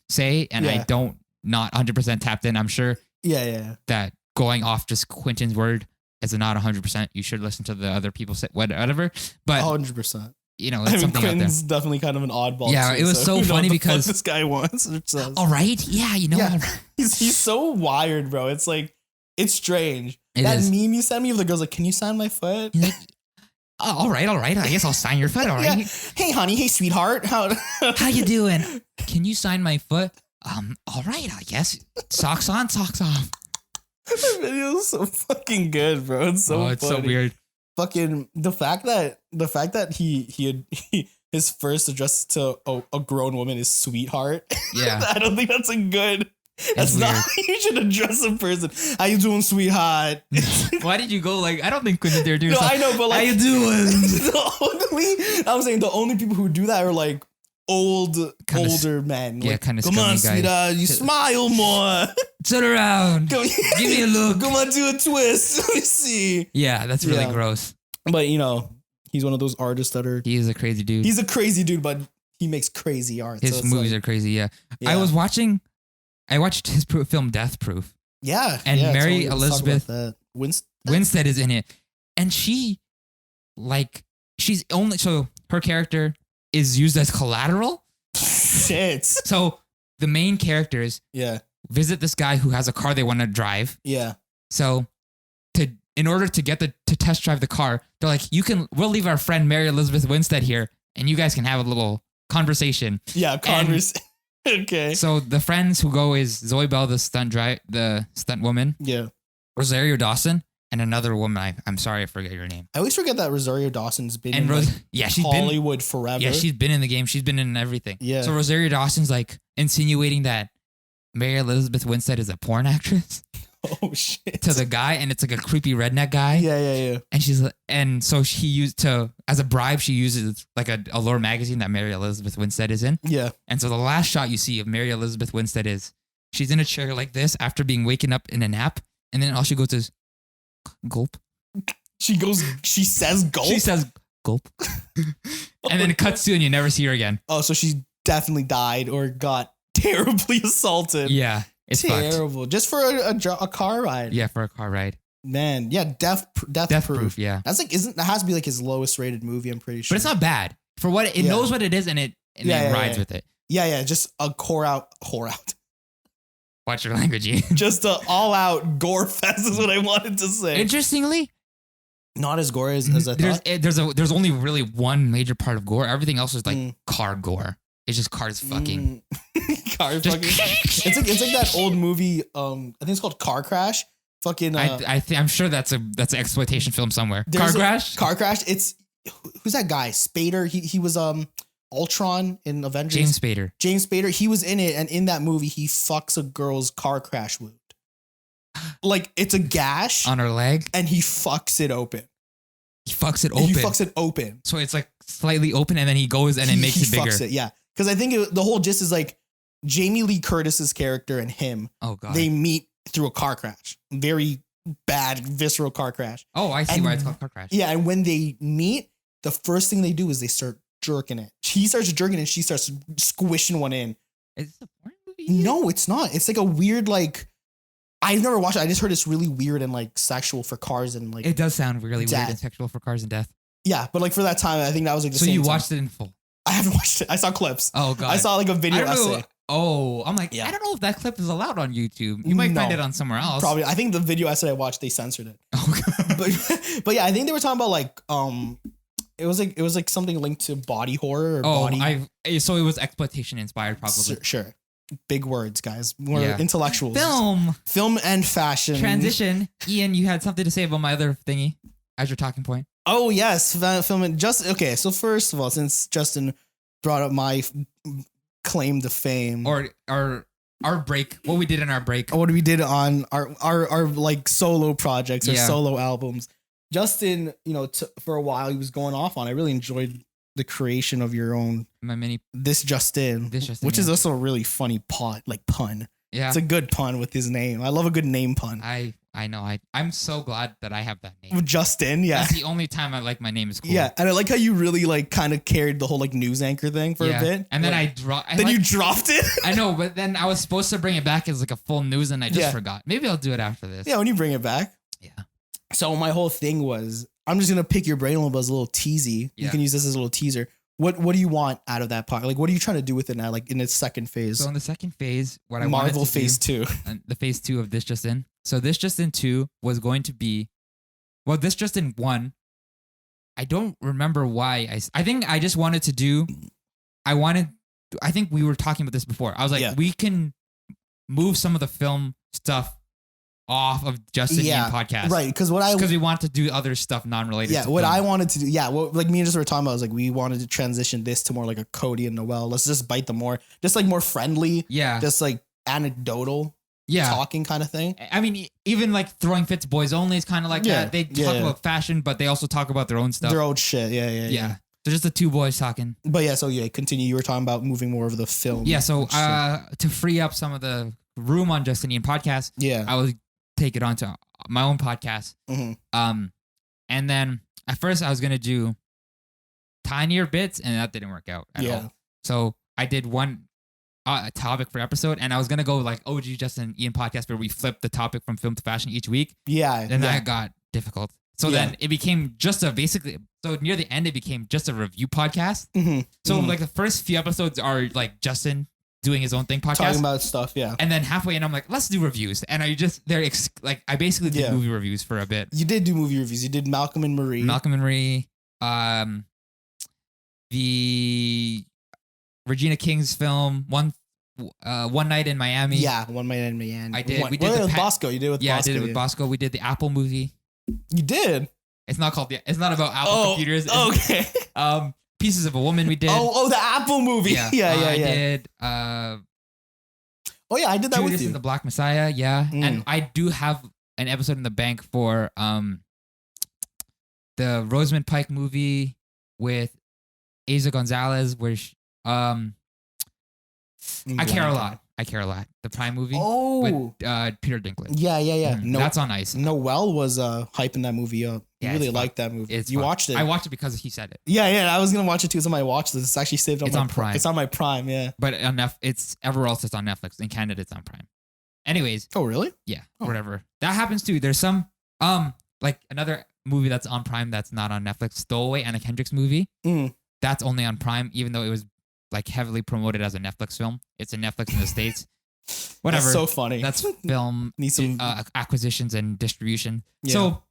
Speaker 2: say, and I don't not 100% tapped in. I'm sure that going off just Quentin's word is not 100%. You should listen to the other people say whatever. But
Speaker 1: 100%.
Speaker 2: You know, it's something
Speaker 1: Quentin's
Speaker 2: out there.
Speaker 1: Definitely kind of an oddball.
Speaker 2: Yeah, it was so funny because
Speaker 1: this guy wants.
Speaker 2: All right, yeah, you know,
Speaker 1: he's so wired, bro. It's like it's strange. That meme you sent me of the girl's like, "Can you sign my foot?"
Speaker 2: Like, all right. I guess I'll sign your foot. All right.
Speaker 1: Yeah. Hey, honey. Hey, sweetheart. How
Speaker 2: you doing? Can you sign my foot? All right. I guess socks on, socks off.
Speaker 1: That video is so fucking good, bro. It's so
Speaker 2: it's
Speaker 1: funny.
Speaker 2: So weird.
Speaker 1: Fucking the fact that he his first address to a grown woman is sweetheart.
Speaker 2: Yeah.
Speaker 1: I don't think that's a good.
Speaker 2: That's
Speaker 1: not how you should address a person. How you doing, sweetheart?
Speaker 2: Why did you go like? I don't think Quentin dare do.
Speaker 1: No, I know, but like,
Speaker 2: how you doing?
Speaker 1: I'm saying the only people who do that are like older men.
Speaker 2: Yeah,
Speaker 1: like,
Speaker 2: kind of.
Speaker 1: Come on, sweetheart, you smile more.
Speaker 2: Turn around. Give me a look.
Speaker 1: Come on, do a twist. Let me see.
Speaker 2: Yeah, that's really gross.
Speaker 1: But you know, he's one of those artists that are.
Speaker 2: He is a crazy dude.
Speaker 1: He's a crazy dude, but he makes crazy art.
Speaker 2: His movies are crazy. Yeah. I watched his film Death Proof.
Speaker 1: Yeah.
Speaker 2: And Mary Elizabeth Winstead is in it. And she's only, so her character is used as collateral.
Speaker 1: Shit.
Speaker 2: So the main characters visit this guy who has a car they want to drive.
Speaker 1: Yeah.
Speaker 2: So in order to get to test drive the car, they're like, we'll leave our friend Mary Elizabeth Winstead here and you guys can have a little conversation.
Speaker 1: Yeah. Okay.
Speaker 2: So the friends who go is Zoe Bell, the stunt woman.
Speaker 1: Yeah.
Speaker 2: Rosario Dawson and another woman. I'm sorry, I forget your name.
Speaker 1: I always forget that Rosario Dawson's been
Speaker 2: she's
Speaker 1: Hollywood forever.
Speaker 2: Yeah, she's been in the game. She's been in everything.
Speaker 1: Yeah.
Speaker 2: So Rosario Dawson's like insinuating that Mary Elizabeth Winstead is a porn actress.
Speaker 1: Oh shit.
Speaker 2: To the guy, and it's like a creepy redneck guy.
Speaker 1: Yeah.
Speaker 2: And so she used as a bribe, she uses like a Allure magazine that Mary Elizabeth Winstead is in.
Speaker 1: Yeah.
Speaker 2: And so the last shot you see of Mary Elizabeth Winstead is she's in a chair like this after being waken up in a nap, and then all she goes is gulp.
Speaker 1: She says gulp.
Speaker 2: She says gulp. And then it cuts to and you never see her again.
Speaker 1: Oh, so she definitely died or got terribly assaulted.
Speaker 2: Yeah. It's
Speaker 1: terrible.
Speaker 2: Fucked.
Speaker 1: Just for a car ride.
Speaker 2: Yeah, for a car ride.
Speaker 1: Man, yeah, Death Proof.
Speaker 2: Yeah,
Speaker 1: that's like that has to be like his lowest rated movie. I'm pretty sure,
Speaker 2: but it's not bad for what it knows what it is, and it rides with it.
Speaker 1: Yeah, just a whore out.
Speaker 2: Watch your language.
Speaker 1: Just a all out gore fest is what I wanted to say.
Speaker 2: Interestingly,
Speaker 1: not as gory as I thought.
Speaker 2: There's only really one major part of gore. Everything else is like car gore. It's just cars fucking.
Speaker 1: Fucking. It's like that old movie. I think it's called Car Crash. Fucking.
Speaker 2: I'm sure that's an exploitation film somewhere. Car Crash. It's
Speaker 1: who's that guy? Spader. He was Ultron in Avengers.
Speaker 2: James Spader.
Speaker 1: He was in it, and in that movie, he fucks a girl's car crash wound. Like it's a gash
Speaker 2: on her leg,
Speaker 1: and he fucks it open.
Speaker 2: He fucks it open. So it's like slightly open, and then he goes and it makes it bigger.
Speaker 1: Fucks it, yeah. Because I think the whole gist is like Jamie Lee Curtis's character and him.
Speaker 2: Oh god.
Speaker 1: They meet through a car crash. Very bad, visceral car crash.
Speaker 2: Oh, I see why it's called car crash.
Speaker 1: Yeah, and when they meet, the first thing they do is they start jerking it. He starts jerking it, and she starts squishing one in.
Speaker 2: Is this a porn movie?
Speaker 1: No, it's not. It's like a weird like. I've never watched it. I just heard it's really weird and like sexual for cars and like.
Speaker 2: It does sound really weird and sexual for cars and death.
Speaker 1: Yeah, but like for that time, I think that was like the
Speaker 2: same. So you
Speaker 1: time.
Speaker 2: watched it in full?
Speaker 1: I haven't watched it. I saw clips.
Speaker 2: Oh god.
Speaker 1: I saw like a video essay.
Speaker 2: Oh, I'm like, I don't know if that clip is allowed on YouTube. You might find it on somewhere else.
Speaker 1: Probably. I think the video essay I watched, they censored it.
Speaker 2: Oh god.
Speaker 1: But yeah, I think they were talking about like it was like something linked to body horror or body.
Speaker 2: So it was exploitation inspired, probably.
Speaker 1: Sure. Big words, guys. We're intellectuals. Film and fashion.
Speaker 2: Transition. Ian, you had something to say about my other thingy as your talking point.
Speaker 1: Oh yes, filming. Just okay. So first of all, since Justin brought up my claim to fame,
Speaker 2: or our break, what we did in our break,
Speaker 1: what we did on our like solo projects or solo albums. Justin, for a while he was going off on. I really enjoyed the creation of your own This Justin, which is also a really funny pun. Yeah, it's a good pun with his name. I love a good name pun.
Speaker 2: I know. I'm so glad that I have that name.
Speaker 1: Justin, yeah.
Speaker 2: That's the only time I like my name is cool.
Speaker 1: Yeah, and I like how you really like kind of carried the whole like news anchor thing for a bit.
Speaker 2: And then I dropped.
Speaker 1: Then you dropped it.
Speaker 2: I know, but then I was supposed to bring it back as like a full news, and I just forgot. Maybe I'll do it after this.
Speaker 1: Yeah, when you bring it back.
Speaker 2: Yeah.
Speaker 1: So my whole thing was, I'm just gonna pick your brain a little bit as a little teasy. Yeah. You can use this as a little teaser. What do you want out of that part? Like, what are you trying to do with it now? Like in its second phase.
Speaker 2: So in the second phase, what I
Speaker 1: Marvel
Speaker 2: wanted to
Speaker 1: phase
Speaker 2: do,
Speaker 1: 2,
Speaker 2: the phase 2 of This Just In. So This Just In 2 was going to be, well, This Just In 1. I don't remember why. I think I just wanted to do. I think we were talking about this before. I was like, we can move some of the film stuff off of Justinian Podcast.
Speaker 1: Right. Because
Speaker 2: we want to do other stuff non-related.
Speaker 1: Yeah. What film. I wanted to do. Yeah. Well, like me and just were talking about, I was like, we wanted to transition this to more like a Cody and Noel. Let's just bite them more, just like more friendly.
Speaker 2: Yeah.
Speaker 1: Just like anecdotal. Yeah. Talking kind of thing.
Speaker 2: I mean, even like Throwing Fits Boys Only is kind of like that. They talk about fashion, but they also talk about their own stuff.
Speaker 1: Their own shit. Yeah.
Speaker 2: So just the two boys talking.
Speaker 1: But yeah, so continue. You were talking about moving more of the film.
Speaker 2: Yeah, so to free up some of the room on Justinian Podcast, I would take it onto my own podcast. Mm-hmm. And then at first I was gonna do tinier bits, and that didn't work out at all. So I did one topic per episode, and I was gonna go like OG Justinian Podcast, where we flipped the topic from film to fashion each week. Yeah. Then that got difficult. So then it became just so near the end, it became just a review podcast. Mm-hmm. So like the first few episodes are like Justin doing his own thing podcast.
Speaker 1: Talking about stuff, yeah.
Speaker 2: And then halfway in, I'm like, let's do reviews. And I basically did movie reviews for a bit.
Speaker 1: You did do movie reviews. You did Malcolm and Marie.
Speaker 2: The Regina King's film, One Night in Miami.
Speaker 1: Yeah, One Night in Miami.
Speaker 2: I did.
Speaker 1: We did it with Bosco. You did it with Bosco.
Speaker 2: Yeah, I did it with Bosco. We did the Apple movie.
Speaker 1: You did?
Speaker 2: It's not called it's not about Apple computers.
Speaker 1: Okay.
Speaker 2: Pieces of a Woman we did.
Speaker 1: Oh, the Apple movie. Yeah.
Speaker 2: I did.
Speaker 1: I did that
Speaker 2: Judas
Speaker 1: with you.
Speaker 2: and the Black Messiah. Yeah. And I do have an episode in the bank for the Rosamund Pike movie with Asa Gonzalez, where I Care a Lot. I Care a Lot. The Prime movie with Peter Dinklage.
Speaker 1: Yeah.
Speaker 2: No, that's on ice.
Speaker 1: Noel was hyping that movie up. He really liked that movie. You watched it?
Speaker 2: I watched it because he said it.
Speaker 1: Yeah. I was gonna watch it too. Somebody watched this. It's actually saved on
Speaker 2: It's on Prime.
Speaker 1: It's on my Prime. Yeah.
Speaker 2: But it's everywhere else. It's on Netflix. In Canada, it's on Prime. Anyways.
Speaker 1: Oh really?
Speaker 2: Yeah. Whatever. That happens too. There's some like another movie that's on Prime that's not on Netflix. Stowaway, Anna Kendrick's movie. That's only on Prime, even though it was like heavily promoted as a Netflix film. It's a Netflix in the States. Whatever.
Speaker 1: That's so funny.
Speaker 2: That's film
Speaker 1: Need some
Speaker 2: acquisitions and distribution. Yeah. So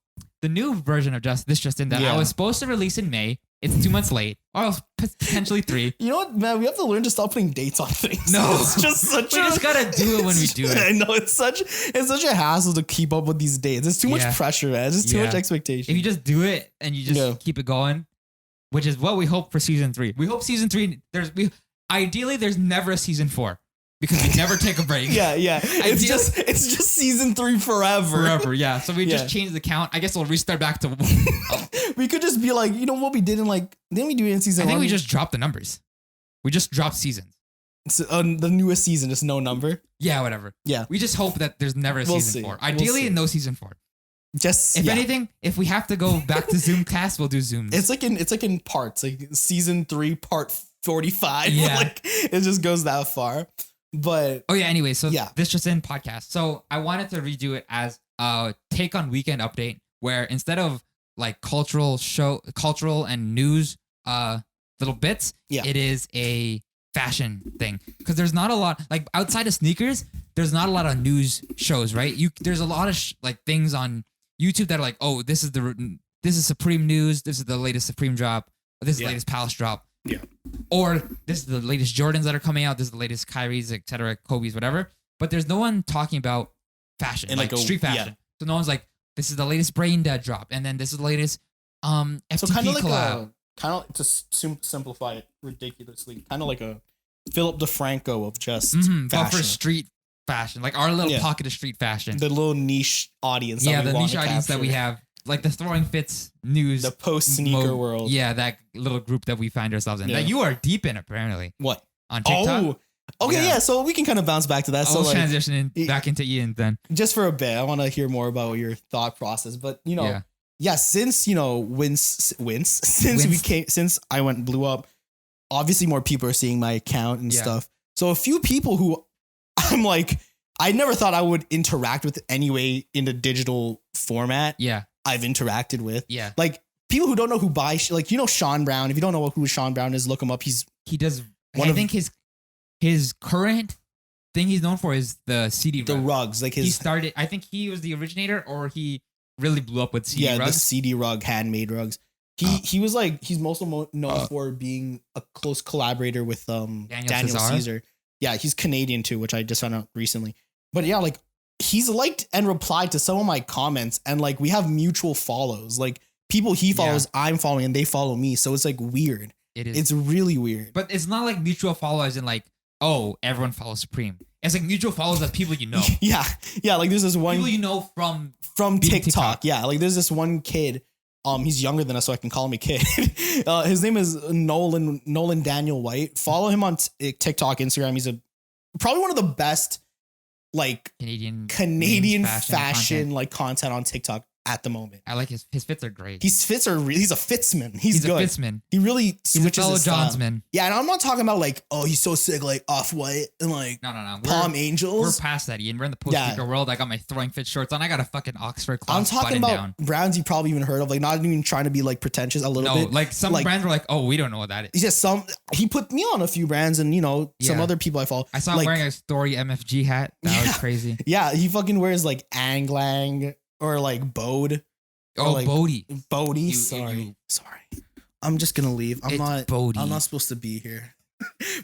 Speaker 2: the new version of This Just In that I was supposed to release in May. It's 2 months late, or potentially 3.
Speaker 1: You know what, man? We have to learn to stop putting dates on things.
Speaker 2: No,
Speaker 1: it's just such.
Speaker 2: We just gotta do it when we do it.
Speaker 1: I know it's such a hassle to keep up with these dates. It's too much pressure, man. It's just too much expectation.
Speaker 2: If you just do it and you just keep it going, which is what we hope for season 3. We hope season 3. Ideally there's never a season 4. Because we never take a break.
Speaker 1: Yeah. It's just season 3 forever.
Speaker 2: Yeah. So we just change the count. I guess we'll restart back to.
Speaker 1: We could just be like, what we did in didn't we do it in season 1?
Speaker 2: I think we just dropped the numbers. We just dropped seasons.
Speaker 1: So, the newest season is no number.
Speaker 2: Yeah, whatever.
Speaker 1: Yeah.
Speaker 2: We just hope that there's never a season 4. Ideally, no season 4. If anything, if we have to go back to Zoomcast, we'll do Zooms.
Speaker 1: It's like in parts, like season 3, part 45. Yeah. It just goes that far. But
Speaker 2: anyway, so This Just In podcast. So I wanted to redo it as a take on Weekend Update, where instead of like cultural and news little bits, it is a fashion thing. Because there's not a lot, like outside of sneakers, there's not a lot of news shows, right? There's a lot of things on YouTube that are like, oh, this is Supreme news, this is the latest Supreme drop, this is the latest Palace drop.
Speaker 1: Yeah.
Speaker 2: Or this is the latest Jordans that are coming out. This is the latest Kyrie's, etc., Kobe's, whatever. But there's no one talking about fashion, like street fashion. So no one's like, this is the latest Brain Dead drop. And then this is the latest FTP
Speaker 1: So kind of like
Speaker 2: collab.
Speaker 1: to simplify it ridiculously, kind of like a Philip DeFranco of just
Speaker 2: but for
Speaker 1: fashion.
Speaker 2: street fashion, like our little pocket of street fashion.
Speaker 1: The little niche audience.
Speaker 2: Yeah, the niche audience that we have. Like the Throwing Fits news.
Speaker 1: The post-sneaker world.
Speaker 2: Yeah, that little group that we find ourselves in. That you are deep in, apparently.
Speaker 1: What?
Speaker 2: On TikTok?
Speaker 1: Oh, okay, yeah. So we can kind of bounce back to that. So
Speaker 2: like, transition back into Ian then.
Speaker 1: Just for a bit, I want to hear more about your thought process. But, since, since I blew up, obviously more people are seeing my account and stuff. So a few people who I'm like, I never thought I would interact with anyway in the digital format.
Speaker 2: Yeah.
Speaker 1: I've interacted with.
Speaker 2: Yeah.
Speaker 1: Like people who don't know who buy, like, Sean Brown. If you don't know who Sean Brown is, look him up.
Speaker 2: He does. I think his current thing he's known for is the CD
Speaker 1: the rugs. Like
Speaker 2: he started. I think he was the originator, or he really blew up with CD rugs.
Speaker 1: The CD rug, handmade rugs. He was like, he's mostly known for being a close collaborator with Daniel Caesar. Yeah, he's Canadian too, which I just found out recently. But yeah, like he's liked and replied to some of my comments, and like we have mutual follows. Like people he follows, I'm following, and they follow me. So it's like weird.
Speaker 2: It is.
Speaker 1: It's really weird.
Speaker 2: But it's not like mutual followers in like, oh, everyone follows Supreme. It's like mutual followers of people you know.
Speaker 1: Yeah. Like there's this one
Speaker 2: people you know from
Speaker 1: TikTok. Yeah, like there's this one kid. He's younger than us, so I can call him a kid. His name is Nolan Daniel White. Follow him on TikTok, Instagram. He's probably one of the best like Canadian fashion like content on TikTok at the moment.
Speaker 2: I like his fits are great.
Speaker 1: He's a fitsman. He's good.
Speaker 2: A fitsman.
Speaker 1: He really switches his style.
Speaker 2: Johnsman.
Speaker 1: Yeah, and I'm not talking about like, oh, he's so sick, like Off-White and like
Speaker 2: no.
Speaker 1: Palm Angels.
Speaker 2: We're past that, Ian. We're in the post-sneaker world. I got my Throwing Fit shorts on. I got a fucking Oxford cloth.
Speaker 1: I'm talking about brands you probably even heard of, like not even trying to be like pretentious a little bit.
Speaker 2: Like some brands were like, oh, we don't know what that is.
Speaker 1: He's just he put me on a few brands and some other people I follow.
Speaker 2: I saw him wearing a Story MFG hat. That was crazy.
Speaker 1: Yeah, he fucking wears like Anglang or like Bode.
Speaker 2: Oh, like
Speaker 1: Bodie. Sorry. I'm just gonna leave. I'm not supposed to be here.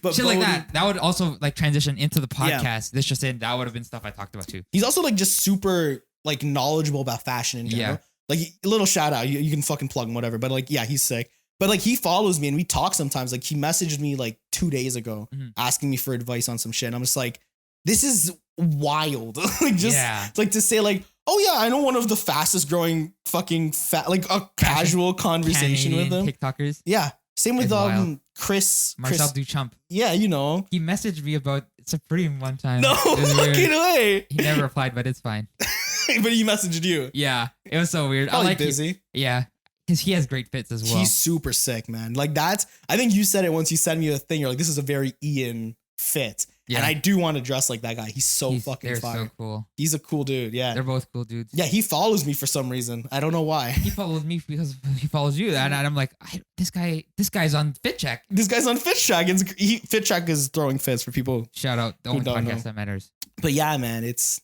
Speaker 1: But
Speaker 2: shit like that would also like transition into the podcast. This just in, that would have been stuff I talked about too.
Speaker 1: He's also like just super like knowledgeable about fashion in general. Like a little shout out. You can fucking plug him, whatever. But like, yeah, he's sick. But like he follows me and we talk sometimes. Like he messaged me like 2 days ago asking me for advice on some shit. And I'm just like, this is wild. Like just like to say like, oh yeah, I know one of the fastest growing fucking like a casual conversation
Speaker 2: Canadian
Speaker 1: with them.
Speaker 2: TikTokers.
Speaker 1: Yeah. Same with Chris.
Speaker 2: Marcel Duchamp.
Speaker 1: Yeah,
Speaker 2: He messaged me about Supreme one time.
Speaker 1: No fucking way.
Speaker 2: He never replied, but it's fine.
Speaker 1: But he messaged you.
Speaker 2: Yeah. It was so weird.
Speaker 1: Probably busy.
Speaker 2: Yeah. Because he has great fits as well.
Speaker 1: He's super sick, man. Like I think you said it once you sent me a thing. You're like, this is a very Ian fit. Yeah. And I do want to dress like that guy. He's fucking fire.
Speaker 2: They're so cool.
Speaker 1: He's a cool dude. Yeah.
Speaker 2: They're both cool dudes.
Speaker 1: Yeah. He follows me for some reason. I don't know why.
Speaker 2: He follows me because he follows you. And I'm like, this guy's on Fit Check.
Speaker 1: This guy's on Fit Check. Fit Check is throwing fits for people.
Speaker 2: Shout out. The only podcast that matters.
Speaker 1: But yeah, man, it's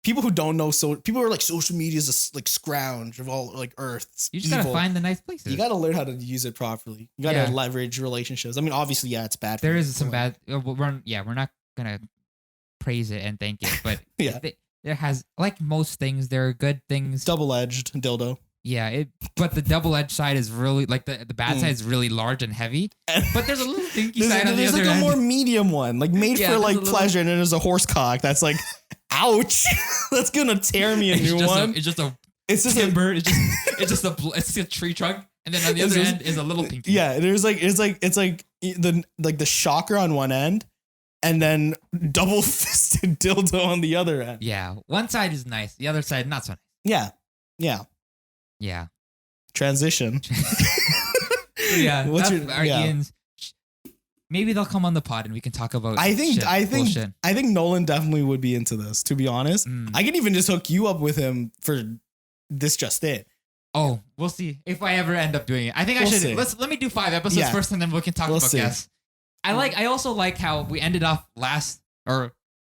Speaker 1: people who don't know. So people are like, social media is a like scrounge of all like earth.
Speaker 2: You just gotta find the nice places.
Speaker 1: You gotta learn how to use it properly. You gotta leverage relationships. I mean, obviously, it's bad.
Speaker 2: There is some bad. We're not gonna praise it and thank it, but there has, like most things, there are good things.
Speaker 1: Double-edged dildo.
Speaker 2: Yeah, but the double-edged side is really like the bad side is really large and heavy. But there's a little dinky side on the other end. There's like a more
Speaker 1: medium one, like made for like pleasure, and then there's a horse cock that's like, ouch, that's gonna tear me a new one.
Speaker 2: It's just a tree trunk, and then on the other end is a little pinky.
Speaker 1: Yeah, it's like the shocker on one end, and then double fisted dildo on the other end.
Speaker 2: Yeah, one side is nice, the other side not so nice. Yeah.
Speaker 1: Transition.
Speaker 2: Yeah. Ian's. Maybe they'll come on the pod and we can talk about.
Speaker 1: I think Nolan definitely would be into this. To be honest, I can even just hook you up with him for this. Just it.
Speaker 2: Oh, we'll see if I ever end up doing it. I think I should. Let me do 5 episodes first, and then we can talk about guests. I also like how we ended off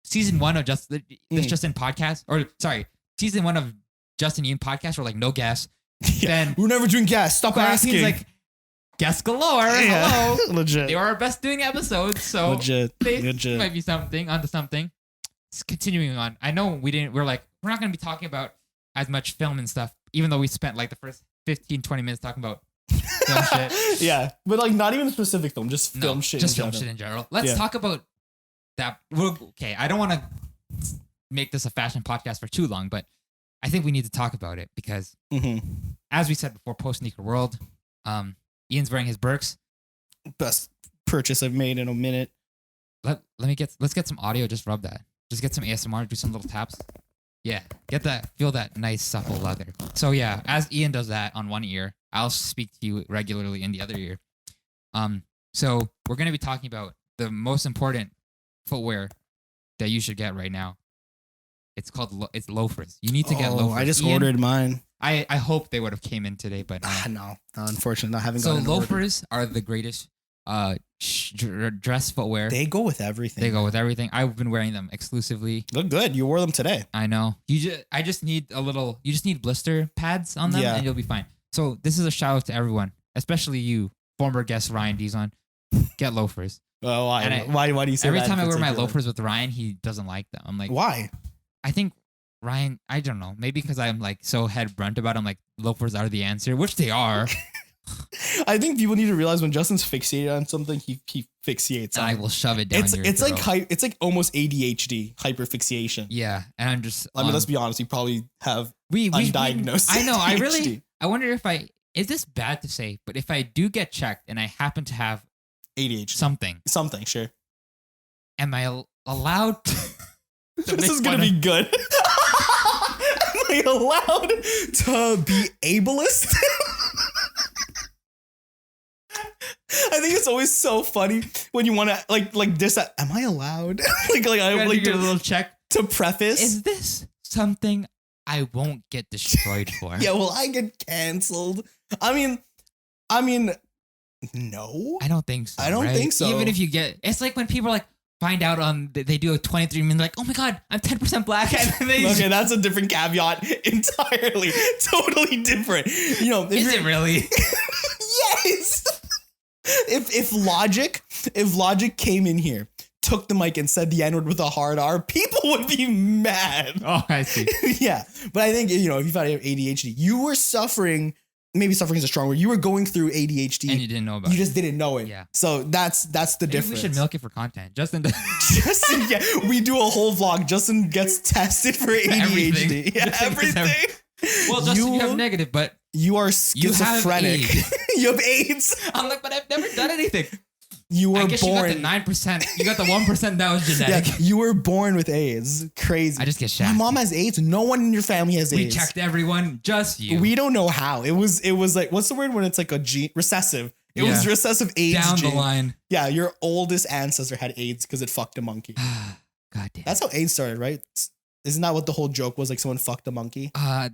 Speaker 2: season 1 of Justin Podcast, season 1 of Justinian Podcast, or like no guests. Then
Speaker 1: we're never doing guests. Stop asking.
Speaker 2: Like guests galore.
Speaker 1: Yeah.
Speaker 2: Hello.
Speaker 1: Legit.
Speaker 2: They were our best doing episodes. So
Speaker 1: legit.
Speaker 2: Might be something onto something. Continuing on. I know we're not going to be talking about as much film and stuff, even though we spent like the first 15, 20 minutes talking about film shit.
Speaker 1: Yeah, but like not even a specific film, just film shit.
Speaker 2: Just film shit in general. Let's talk about that. Okay, I don't want to make this a fashion podcast for too long, but I think we need to talk about it because, as we said before, post sneaker world, Ian's wearing his Birks.
Speaker 1: Best purchase I've made in a minute.
Speaker 2: Let's get some audio. Just rub that. Just get some ASMR. Do some little taps. Yeah, feel that nice supple leather. So yeah, as Ian does that on one ear, I'll speak to you regularly in the other ear. So we're gonna be talking about the most important footwear that you should get right now. It's called it's loafers. You need to get loafers.
Speaker 1: I just ordered mine.
Speaker 2: I hope they would have came in today, but
Speaker 1: no, unfortunately, I haven't.
Speaker 2: So loafers are the greatest dress footwear.
Speaker 1: They go with everything.
Speaker 2: I've been wearing them exclusively.
Speaker 1: Look good. You wore them today.
Speaker 2: I know. I just need you just need blister pads on them and you'll be fine. So this is a shout out to everyone, especially you, former guest Ryan Dizon. Get loafers.
Speaker 1: Oh, why? Why do you say
Speaker 2: every
Speaker 1: that?
Speaker 2: Every time I wear my loafers with Ryan, he doesn't like them. I'm like,
Speaker 1: why?
Speaker 2: I think Ryan, I don't know. Maybe because I'm like so head brunt about them, like loafers are the answer, which they are.
Speaker 1: I think people need to realize when Justin's fixated on something, he fixates.
Speaker 2: And I will shove it down.
Speaker 1: It's like almost ADHD, hyperfixation.
Speaker 2: Yeah, and I'm just.
Speaker 1: I mean, let's be honest. You probably have undiagnosed.
Speaker 2: I know.
Speaker 1: ADHD.
Speaker 2: I wonder if is this bad to say, but if I do get checked and I happen to have
Speaker 1: ADHD, something, sure.
Speaker 2: Am I allowed?
Speaker 1: This is gonna be good. Am I allowed to be ableist? I think it's always so funny when you want to like this. Am I allowed? I like
Speaker 2: do a little check
Speaker 1: to preface.
Speaker 2: Is this something I won't get destroyed for?
Speaker 1: Yeah, will I get canceled? I mean, no.
Speaker 2: I don't think so.
Speaker 1: I don't think so.
Speaker 2: Even if you get, it's like when people like find out they do a 23 and like, oh my god, I'm 10% black. And
Speaker 1: okay, that's a different caveat entirely, totally different. You know,
Speaker 2: is it really?
Speaker 1: Yes. If Logic came in here, took the mic and said the N-word with a hard R, people would be mad.
Speaker 2: Oh, I see.
Speaker 1: Yeah. But I think, you know, if you found ADHD, you were suffering, maybe suffering is a strong word, you were going through ADHD.
Speaker 2: And you didn't know about it.
Speaker 1: You just didn't know it.
Speaker 2: Yeah.
Speaker 1: So that's the difference.
Speaker 2: We should milk it for content. Justin,
Speaker 1: yeah, we do a whole vlog. Justin gets tested for ADHD.
Speaker 2: Everything.
Speaker 1: Yeah, everything.
Speaker 2: Well, Justin, you have negative, but
Speaker 1: you are schizophrenic. You have AIDS.
Speaker 2: I'm like, but I've never done anything.
Speaker 1: You were
Speaker 2: I guess
Speaker 1: born.
Speaker 2: You got the 9%. You got the 1% that was genetic.
Speaker 1: Yeah, you were born with AIDS. Crazy.
Speaker 2: I just get shafted.
Speaker 1: My mom has AIDS. No one in your family has AIDS.
Speaker 2: We checked everyone, just you.
Speaker 1: We don't know how. It was like, what's the word when it's like a gene? Recessive. It was recessive AIDS.
Speaker 2: Down
Speaker 1: gene.
Speaker 2: the line.
Speaker 1: Yeah, your oldest ancestor had AIDS because it fucked a monkey.
Speaker 2: God damn.
Speaker 1: That's how AIDS started, right? Isn't that what the whole joke was? Like someone fucked a monkey?
Speaker 2: I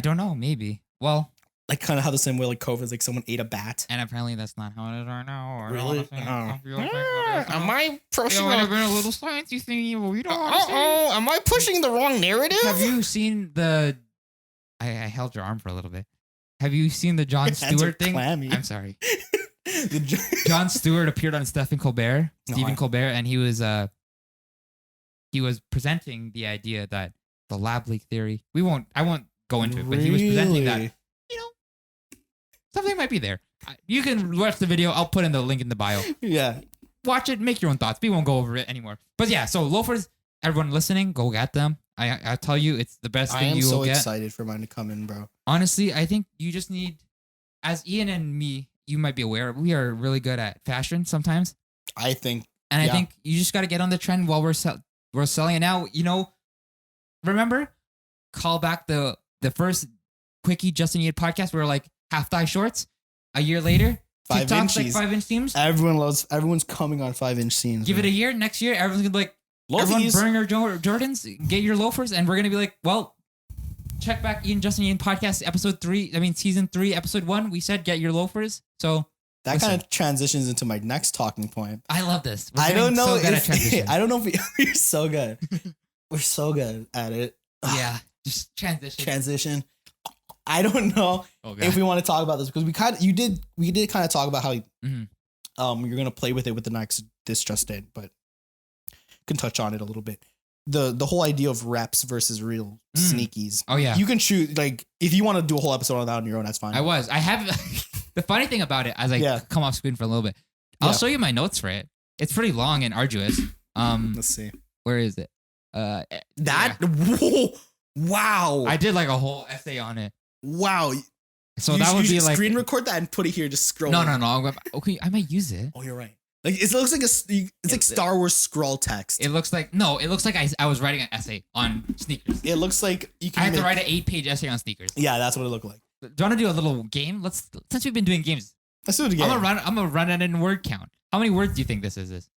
Speaker 2: don't know, maybe. Well,
Speaker 1: like kind of how the same way like COVID is like someone ate a bat.
Speaker 2: And apparently that's not how it is right now.
Speaker 1: Really? Am I pushing
Speaker 2: a little sciencey thing? We don't
Speaker 1: am I pushing the wrong narrative?
Speaker 2: Have you seen the... I held your arm for a little bit. Have you seen the Jon Stewart thing?
Speaker 1: Clammy.
Speaker 2: I'm sorry. Jon Stewart appeared on Stephen Colbert, Colbert, and he was presenting the idea that the lab leak theory. I won't go into it, but he was presenting that, you know, something might be there. You can watch the video. I'll put in the link in the bio.
Speaker 1: Yeah.
Speaker 2: Watch it. Make your own thoughts. We won't go over it anymore. But yeah, so loafers, everyone listening, go get them. I tell you, it's the best thing you will get.
Speaker 1: I'm so excited for mine to come in, bro.
Speaker 2: Honestly, I think you just need, as Ian and me, you might be aware, we are really good at fashion sometimes.
Speaker 1: I think.
Speaker 2: And I think you just got to get on the trend while we're selling it now. You know, remember, call back the first quickie Justinian podcast. We were like half thigh shorts. A year later,
Speaker 1: 5 inches.
Speaker 2: Like 5-inch seams.
Speaker 1: Everyone's coming on 5-inch seams.
Speaker 2: Give it a year. Next year, everyone's gonna be like, everyone burn your Jordans, get your loafers, and we're gonna be like, well, check back Ian Justinian podcast season 3, episode 1. We said get your loafers. So
Speaker 1: that kind of transitions into my next talking point.
Speaker 2: I love this.
Speaker 1: I don't know if we're so good. We're so good at it.
Speaker 2: Yeah, just transition.
Speaker 1: I don't know if we want to talk about this because we did kind of talk about how you're gonna play with it with the next this just did, but can touch on it a little bit. the whole idea of reps versus real sneakies.
Speaker 2: Oh yeah.
Speaker 1: You can choose, like, if you want to do a whole episode on that on your own, that's fine.
Speaker 2: I have the funny thing about it, as I come off screen for a little bit, I'll show you my notes for it. It's pretty long and arduous.
Speaker 1: Let's see.
Speaker 2: Where is it?
Speaker 1: Whoa, wow.
Speaker 2: I did like a whole essay on it.
Speaker 1: Wow.
Speaker 2: So that would be like
Speaker 1: screen record that and put it here. Just scroll.
Speaker 2: No. Okay, I might use it.
Speaker 1: Oh, you're right. Like it looks like it's like Star Wars scroll text.
Speaker 2: It looks like I was writing an essay on sneakers.
Speaker 1: It looks like you can.
Speaker 2: I had to write an 8-page essay on sneakers.
Speaker 1: Yeah, that's what it looked like.
Speaker 2: Do you want to do a little game? Since we've been doing games.
Speaker 1: Let's do it again.
Speaker 2: I'm gonna run it in word count. How many words do you think this is?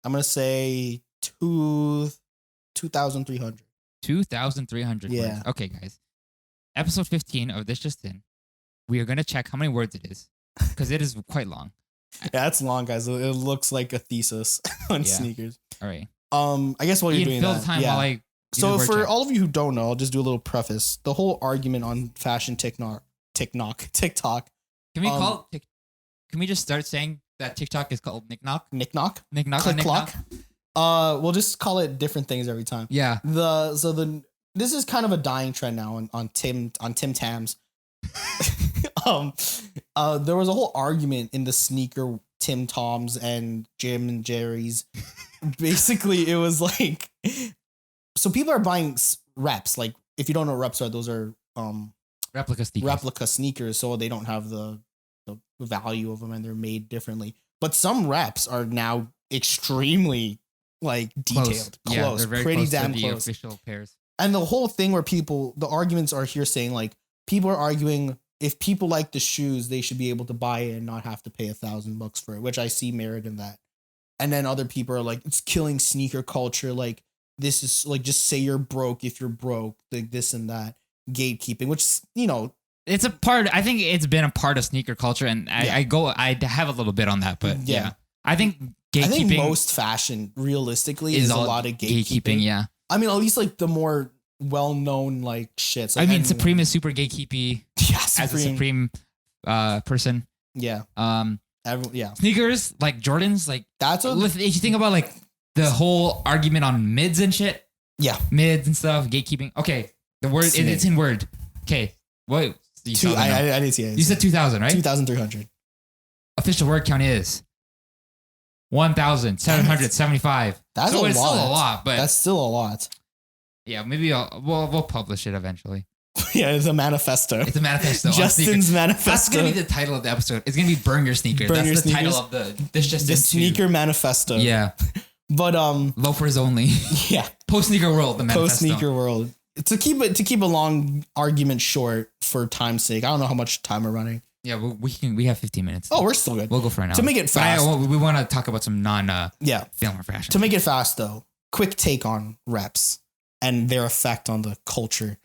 Speaker 1: I'm gonna say 2,300.
Speaker 2: 2,300 words. Okay, guys. Episode 15 of This Just In. We are gonna check how many words it is because it is quite long.
Speaker 1: Yeah, it's long, guys. It looks like a thesis on sneakers.
Speaker 2: All right.
Speaker 1: I guess while you're doing that,
Speaker 2: time while I
Speaker 1: so for all of you who don't know, I'll just do a little preface. The whole argument on fashion TikTok.
Speaker 2: Can we call it? Can we just start saying that TikTok is called Nick Knock?
Speaker 1: Nick Knock.
Speaker 2: Click Clock.
Speaker 1: We'll just call it different things every time.
Speaker 2: Yeah.
Speaker 1: This is kind of a dying trend now on Tim Tams. There was a whole argument in the sneaker Tim Toms and Jim and Jerry's. Basically, it was like, so people are buying reps. Like, if you don't know what reps are, those are replica sneakers, so they don't have the value of them and they're made differently. But some reps are now extremely like detailed, close,
Speaker 2: yeah, they're very
Speaker 1: pretty
Speaker 2: close
Speaker 1: damn
Speaker 2: to the
Speaker 1: close.
Speaker 2: official pairs.
Speaker 1: And the whole thing where the arguments are here saying like people are arguing if people like the shoes, they should be able to buy it and not have to pay $1,000 for it, which I see merit in that. And then other people are like, it's killing sneaker culture. Like this is like, just say you're broke if you're broke, like this and that, gatekeeping, which,
Speaker 2: it's a part. I think it's been a part of sneaker culture, and I have a little bit on that, but yeah. I think gatekeeping. I think
Speaker 1: most fashion, realistically, is a lot of gatekeeping.
Speaker 2: Yeah,
Speaker 1: I mean, at least like the more well-known like shits. Like,
Speaker 2: I mean, Supreme is super gatekeepy.
Speaker 1: Yeah,
Speaker 2: as a Supreme person.
Speaker 1: Yeah.
Speaker 2: Sneakers like Jordans, like
Speaker 1: that's what.
Speaker 2: If you think about like the whole argument on mids and shit.
Speaker 1: Yeah,
Speaker 2: mids and stuff, gatekeeping. Okay, the word it's in word. Okay, wait.
Speaker 1: I didn't see it.
Speaker 2: You said 2,000, right?
Speaker 1: 2,300.
Speaker 2: Official word count is 1,775.
Speaker 1: That's a lot.
Speaker 2: It's still a lot, but
Speaker 1: that's still a lot.
Speaker 2: Yeah, maybe we'll publish it eventually.
Speaker 1: Yeah, it's a manifesto.
Speaker 2: It's a manifesto.
Speaker 1: Justin's manifesto.
Speaker 2: That's gonna be the title of the episode. It's gonna be "Burn Your Sneakers." That's the title of the
Speaker 1: sneaker manifesto.
Speaker 2: Yeah,
Speaker 1: but
Speaker 2: loafers only.
Speaker 1: Yeah,
Speaker 2: post sneaker world. The manifesto.
Speaker 1: Post sneaker world. To keep a long argument short for time's sake. I don't know how much time we're running.
Speaker 2: Yeah, we have 15 minutes.
Speaker 1: Oh, we're still good.
Speaker 2: We'll go for an hour.
Speaker 1: To make it fast.
Speaker 2: We want to talk about some film or fashion.
Speaker 1: To make it fast though, quick take on reps and their effect on the culture,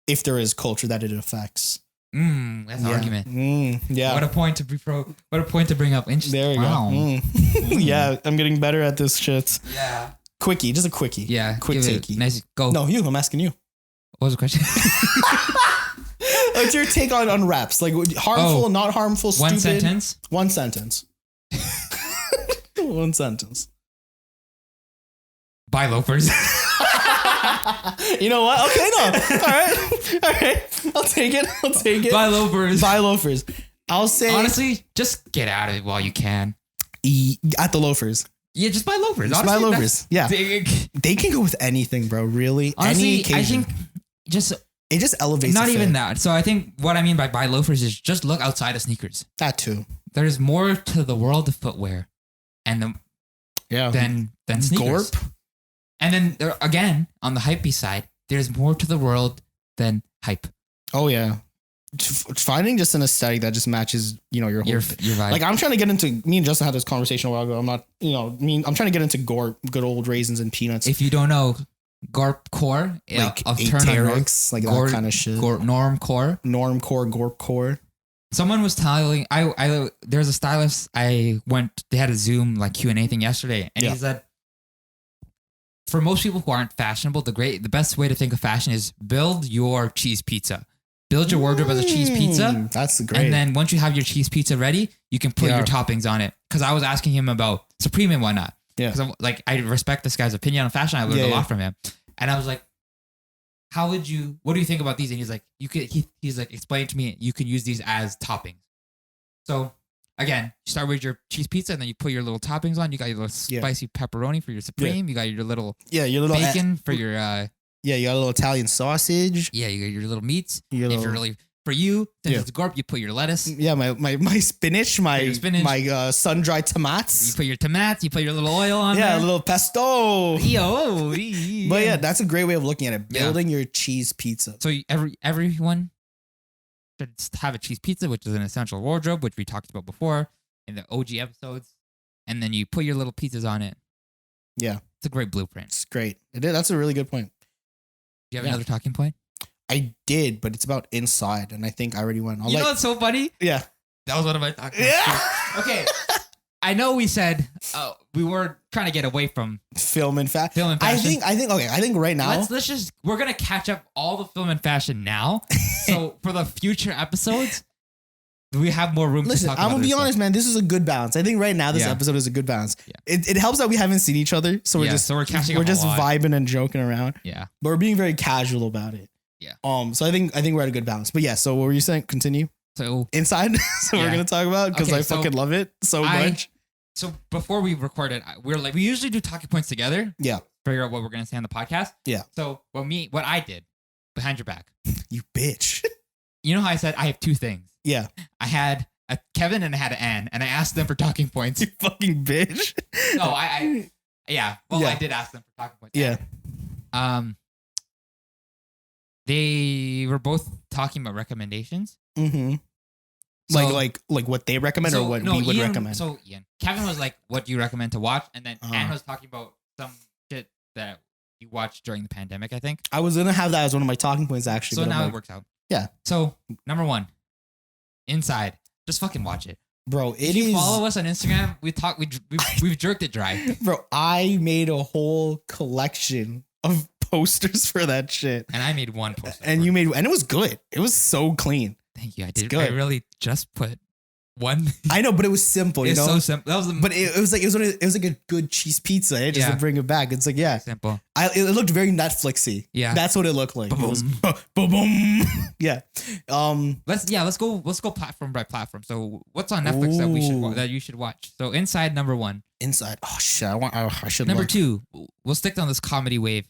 Speaker 1: if there is culture that it affects.
Speaker 2: That's an argument.
Speaker 1: Yeah.
Speaker 2: What a point to bring up.
Speaker 1: There you go. Yeah, I'm getting better at this shit.
Speaker 2: Yeah.
Speaker 1: Quickie, just a quickie.
Speaker 2: Yeah.
Speaker 1: Quick takey.
Speaker 2: Nice. Go.
Speaker 1: No, I'm asking you.
Speaker 2: What was the question?
Speaker 1: What's your take on reps? Like harmful, not harmful, stupid?
Speaker 2: One sentence.
Speaker 1: One sentence.
Speaker 2: Buy loafers.
Speaker 1: You know what? Okay, no. All right. I'll take it.
Speaker 2: Buy loafers.
Speaker 1: I'll say
Speaker 2: honestly, just get out of it while you can.
Speaker 1: At the loafers.
Speaker 2: Yeah, just buy loafers.
Speaker 1: Just buy loafers. Yeah. They can go with anything, bro. Really.
Speaker 2: Honestly,
Speaker 1: any occasion.
Speaker 2: I think it just
Speaker 1: elevates.
Speaker 2: Not even that. So I think what I mean by buy loafers is just look outside of sneakers.
Speaker 1: That too.
Speaker 2: There's more to the world of footwear, and than sneakers.
Speaker 1: Gorp.
Speaker 2: And then there, again, on the hypey side, there's more to the world than hype.
Speaker 1: Oh yeah. Finding just an aesthetic that just matches, your whole
Speaker 2: your vibe.
Speaker 1: Like I'm trying to get into. Me and Justin had this conversation a while ago. I'm not, I'm trying to get into Gorp, good old raisins and peanuts.
Speaker 2: If you don't know, Gorp core,
Speaker 1: like Aterix, like that kind of shit.
Speaker 2: Norm core,
Speaker 1: Gorp core.
Speaker 2: Someone was telling there's a stylist they had a Zoom like Q&A thing yesterday, and he said, for most people who aren't fashionable, the best way to think of fashion is build your cheese pizza. Build your wardrobe as a cheese pizza.
Speaker 1: That's great.
Speaker 2: And then once you have your cheese pizza ready, you can put your toppings on it. Because I was asking him about Supreme and whatnot.
Speaker 1: Yeah.
Speaker 2: Because like I respect this guy's opinion on fashion. I learned a lot from him, and I was like, what do you think about these? And he's like, he's like, explain to me, you can use these as toppings. So again, you start with your cheese pizza, and then you put your little toppings on. You got your little spicy pepperoni for your supreme. You got your little bacon for your
Speaker 1: you got a little Italian sausage.
Speaker 2: Yeah, you got your little meats. If you're really for you, since it's gorp, you put your lettuce.
Speaker 1: Yeah, my spinach, my sun dried tomatoes.
Speaker 2: You put your tomatoes. You put your little oil on.
Speaker 1: Yeah,
Speaker 2: there.
Speaker 1: a little pesto.
Speaker 2: But
Speaker 1: yeah, that's a great way of looking at it. Building your cheese pizza.
Speaker 2: So everyone should have a cheese pizza, which is an essential wardrobe, which we talked about before in the OG episodes. And then you put your little pizzas on it.
Speaker 1: Yeah,
Speaker 2: it's a great blueprint.
Speaker 1: It's great. That's a really good point.
Speaker 2: Do you have another talking point?
Speaker 1: I did, but it's about inside, and I think I already went.
Speaker 2: You know what's so funny?
Speaker 1: Yeah.
Speaker 2: That was one of my talking points. Yeah. Okay. I know we said we were trying to get away from
Speaker 1: film and fashion.
Speaker 2: I
Speaker 1: think right now
Speaker 2: we're gonna catch up all the film and fashion now. So for the future episodes, we have more room to talk about. I'm
Speaker 1: gonna be honest, man. This is a good balance. I think right now this episode is a good balance. Yeah. It helps that we haven't seen each other, so we're just vibing and joking around.
Speaker 2: Yeah.
Speaker 1: But we're being very casual about it.
Speaker 2: Yeah.
Speaker 1: So I think we're at a good balance. But yeah, so what were you saying? Continue.
Speaker 2: So
Speaker 1: inside. We're gonna talk about because I fucking love it so much.
Speaker 2: So before we recorded, we usually do talking points together.
Speaker 1: Yeah.
Speaker 2: Figure out what we're gonna say on the podcast.
Speaker 1: Yeah.
Speaker 2: So what I did behind your back.
Speaker 1: You bitch.
Speaker 2: You know how I said I have two things.
Speaker 1: Yeah.
Speaker 2: I had a Kevin and I had an Ann, and I asked them for talking points.
Speaker 1: You fucking bitch.
Speaker 2: No, I did ask them for talking points.
Speaker 1: Yeah.
Speaker 2: They were both talking about recommendations.
Speaker 1: Mm-hmm. So, like what they recommend or what we would recommend.
Speaker 2: So Kevin was like, "What do you recommend to watch?" And then Ann was talking about some shit that you watched during the pandemic. I think
Speaker 1: I was gonna have that as one of my talking points actually.
Speaker 2: So now it works out.
Speaker 1: Yeah.
Speaker 2: So number one, Inside. Just fucking watch it,
Speaker 1: bro.
Speaker 2: If you follow us on Instagram, we've jerked it dry,
Speaker 1: bro. I made a whole collection of posters for that shit,
Speaker 2: and I made one poster,
Speaker 1: and it was good. It was so clean.
Speaker 2: Thank you. I really just put one.
Speaker 1: I know, but it was simple.
Speaker 2: It's so simple.
Speaker 1: It was like a good cheese pizza. Just to bring it back. It's like
Speaker 2: simple.
Speaker 1: It looked very Netflixy. Yeah, that's what it looked like.
Speaker 2: Boom.
Speaker 1: It was boom. Yeah.
Speaker 2: Let's go platform by platform. So what's on Netflix that you should watch? So Inside, number one.
Speaker 1: Inside. Oh shit! I should.
Speaker 2: Number two. We'll stick on this comedy wave.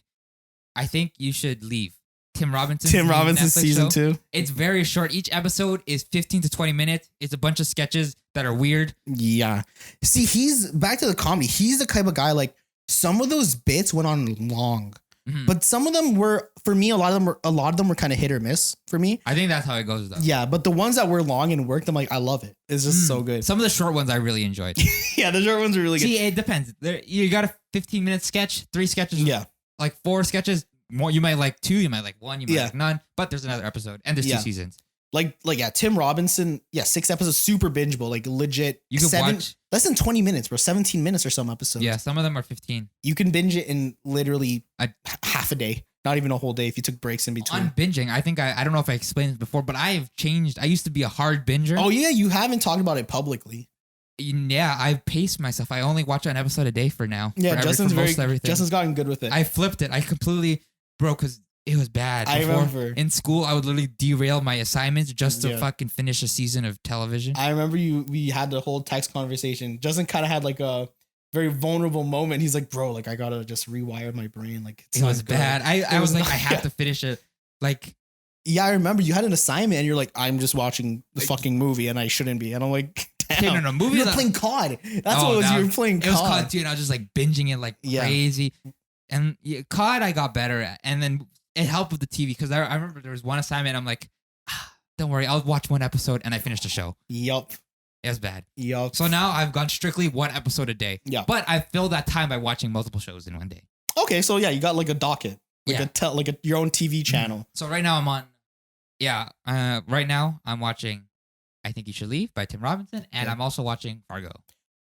Speaker 2: I think you should leave. Tim Robinson
Speaker 1: season 2.
Speaker 2: It's very short. Each episode is 15 to 20 minutes. It's a bunch of sketches that are weird.
Speaker 1: Yeah. See, he's back to the comedy. He's the type of guy, like, some of those bits went on long. Mm-hmm. But some of them were, for me, a lot of them were kind of hit or miss for me.
Speaker 2: I think that's how it goes though.
Speaker 1: Yeah, but the ones that were long and worked, I'm like, I love it. It's just so good.
Speaker 2: Some of the short ones I really enjoyed.
Speaker 1: Yeah, the short ones are really good.
Speaker 2: See, it depends. You got a 15-minute sketch, 3 sketches.
Speaker 1: Yeah.
Speaker 2: Like 4 sketches. More, you might like 2, you might like 1, you might like none, but there's another episode and there's 2 seasons.
Speaker 1: Like Tim Robinson, 6 episodes, super bingeable, like legit.
Speaker 2: You can watch
Speaker 1: less than 20 minutes, bro, 17 minutes or some episodes.
Speaker 2: Yeah, some of them are 15.
Speaker 1: You can binge it in literally half a day, not even a whole day if you took breaks in between.
Speaker 2: On binging, I think I don't know if I explained this before, but I have changed. I used to be a hard binger.
Speaker 1: Oh yeah, you haven't talked about it publicly.
Speaker 2: Yeah, I've paced myself. I only watch an episode a day for now.
Speaker 1: Yeah, Justin's gotten good with it.
Speaker 2: I flipped it. I completely broke because it was bad.
Speaker 1: I remember.
Speaker 2: In school, I would literally derail my assignments just to fucking finish a season of television.
Speaker 1: I remember we had the whole text conversation. Justin kind of had like a very vulnerable moment. He's like, bro, like I gotta just rewire my brain. Like
Speaker 2: it was bad. I was like, I have to finish it. Like,
Speaker 1: yeah, I remember you had an assignment and you're like, I'm just watching the fucking movie and I shouldn't be. And I'm like, damn.
Speaker 2: No, movie.
Speaker 1: You were playing COD. That's what it was. You were playing COD.
Speaker 2: It was COD too, and I was just like binging it like crazy. And COD, I got better at, and then it helped with the TV because I remember there was one assignment. I'm like, don't worry, I'll watch one episode, and I finished the show.
Speaker 1: Yup.
Speaker 2: It was bad.
Speaker 1: Yup.
Speaker 2: So now I've gone strictly one episode a day.
Speaker 1: Yeah.
Speaker 2: But I filled that time by watching multiple shows in one day.
Speaker 1: Okay, so yeah, you got like a docket, like your own TV channel.
Speaker 2: So right now I'm on. Yeah. Right now I'm watching I Think You Should Leave by Tim Robinson, and I'm also watching Fargo.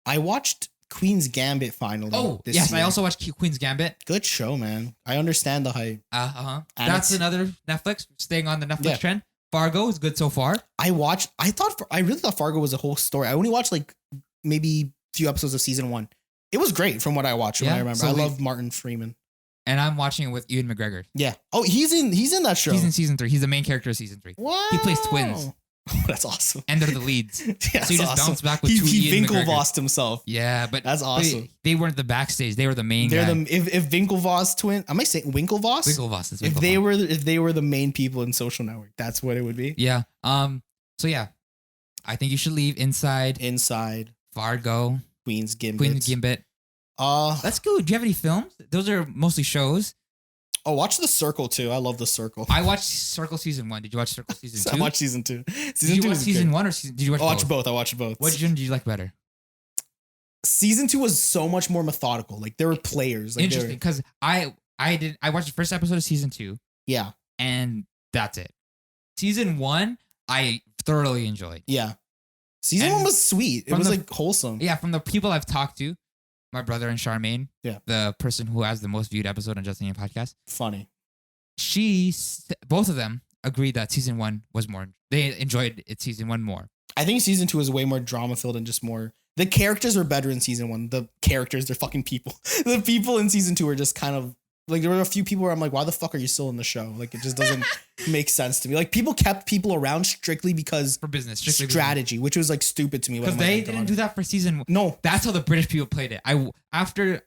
Speaker 1: I watched Queen's Gambit finally.
Speaker 2: Oh, yes. Year. I also watched Queen's Gambit.
Speaker 1: Good show, man. I understand the hype.
Speaker 2: That's another Netflix, staying on the Netflix trend. Fargo is good so far.
Speaker 1: I really thought Fargo was a whole story. I only watched like maybe a few episodes of season 1. It was great from what I watched. From what I remember,
Speaker 2: so
Speaker 1: I love Martin Freeman.
Speaker 2: And I'm watching it with Ewan McGregor.
Speaker 1: Yeah. Oh, he's in that show.
Speaker 2: He's in season 3. He's the main character of season 3.
Speaker 1: Wow.
Speaker 2: He plays twins.
Speaker 1: That's awesome.
Speaker 2: And they're the leads.
Speaker 1: Yeah,
Speaker 2: so he just bounced back with
Speaker 1: he
Speaker 2: Ian
Speaker 1: Winklevossed himself.
Speaker 2: Yeah, but
Speaker 1: that's awesome.
Speaker 2: They weren't the backstage. They were the main guy.
Speaker 1: If Winklevoss twin, am I saying Winklevoss?
Speaker 2: Winklevoss is Winklevoss.
Speaker 1: If they were the main people in Social Network, that's what it would be.
Speaker 2: Yeah. So yeah, I think you should leave Inside, Fargo,
Speaker 1: Queen's Gambit.
Speaker 2: That's good. Do you have any films? Those are mostly shows.
Speaker 1: Oh, watch The Circle too. I love The Circle.
Speaker 2: I watched Circle season 1. Did you watch Circle season 2?
Speaker 1: I watched season 2.
Speaker 2: Did you watch season 1 or did you watch both?
Speaker 1: I watched both.
Speaker 2: What did you like better?
Speaker 1: Season 2 was so much more methodical. Like there were players. Like,
Speaker 2: interesting, because I watched the first episode of season 2.
Speaker 1: Yeah.
Speaker 2: And that's it. Season 1, I thoroughly enjoyed.
Speaker 1: Yeah. Season 1 was sweet. It was like wholesome.
Speaker 2: Yeah, from the people I've talked to, my brother and Charmaine,
Speaker 1: yeah,
Speaker 2: the person who has the most viewed episode on Justinian Podcast.
Speaker 1: Funny.
Speaker 2: Both of them agreed that season 1 was more. They enjoyed it season 1 more.
Speaker 1: I think season 2 is way more drama filled and just more. The characters are better in season 1. The characters, they're fucking people. The people in season 2 are just kind of like, there were a few people where I'm like, why the fuck are you still in the show? Like, it just doesn't make sense to me. Like, people kept people around strictly because
Speaker 2: for business,
Speaker 1: strategy, which was like stupid to me.
Speaker 2: Because they didn't do that for season 1.
Speaker 1: No,
Speaker 2: that's how the British people played it. After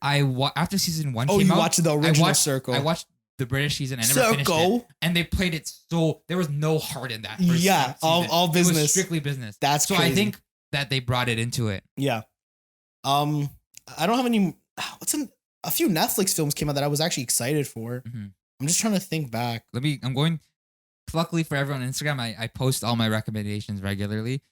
Speaker 2: season 1 came out.
Speaker 1: Oh, you watched the original Circle.
Speaker 2: I watched the British season. I never finished it. And they played it so there was no heart in that.
Speaker 1: Yeah, all business. It was
Speaker 2: strictly business.
Speaker 1: That's so crazy.
Speaker 2: I think that they brought it into it.
Speaker 1: Yeah. I don't have any. A few Netflix films came out that I was actually excited for. Mm-hmm. I'm just trying to think back.
Speaker 2: Luckily for everyone on Instagram, I post all my recommendations regularly.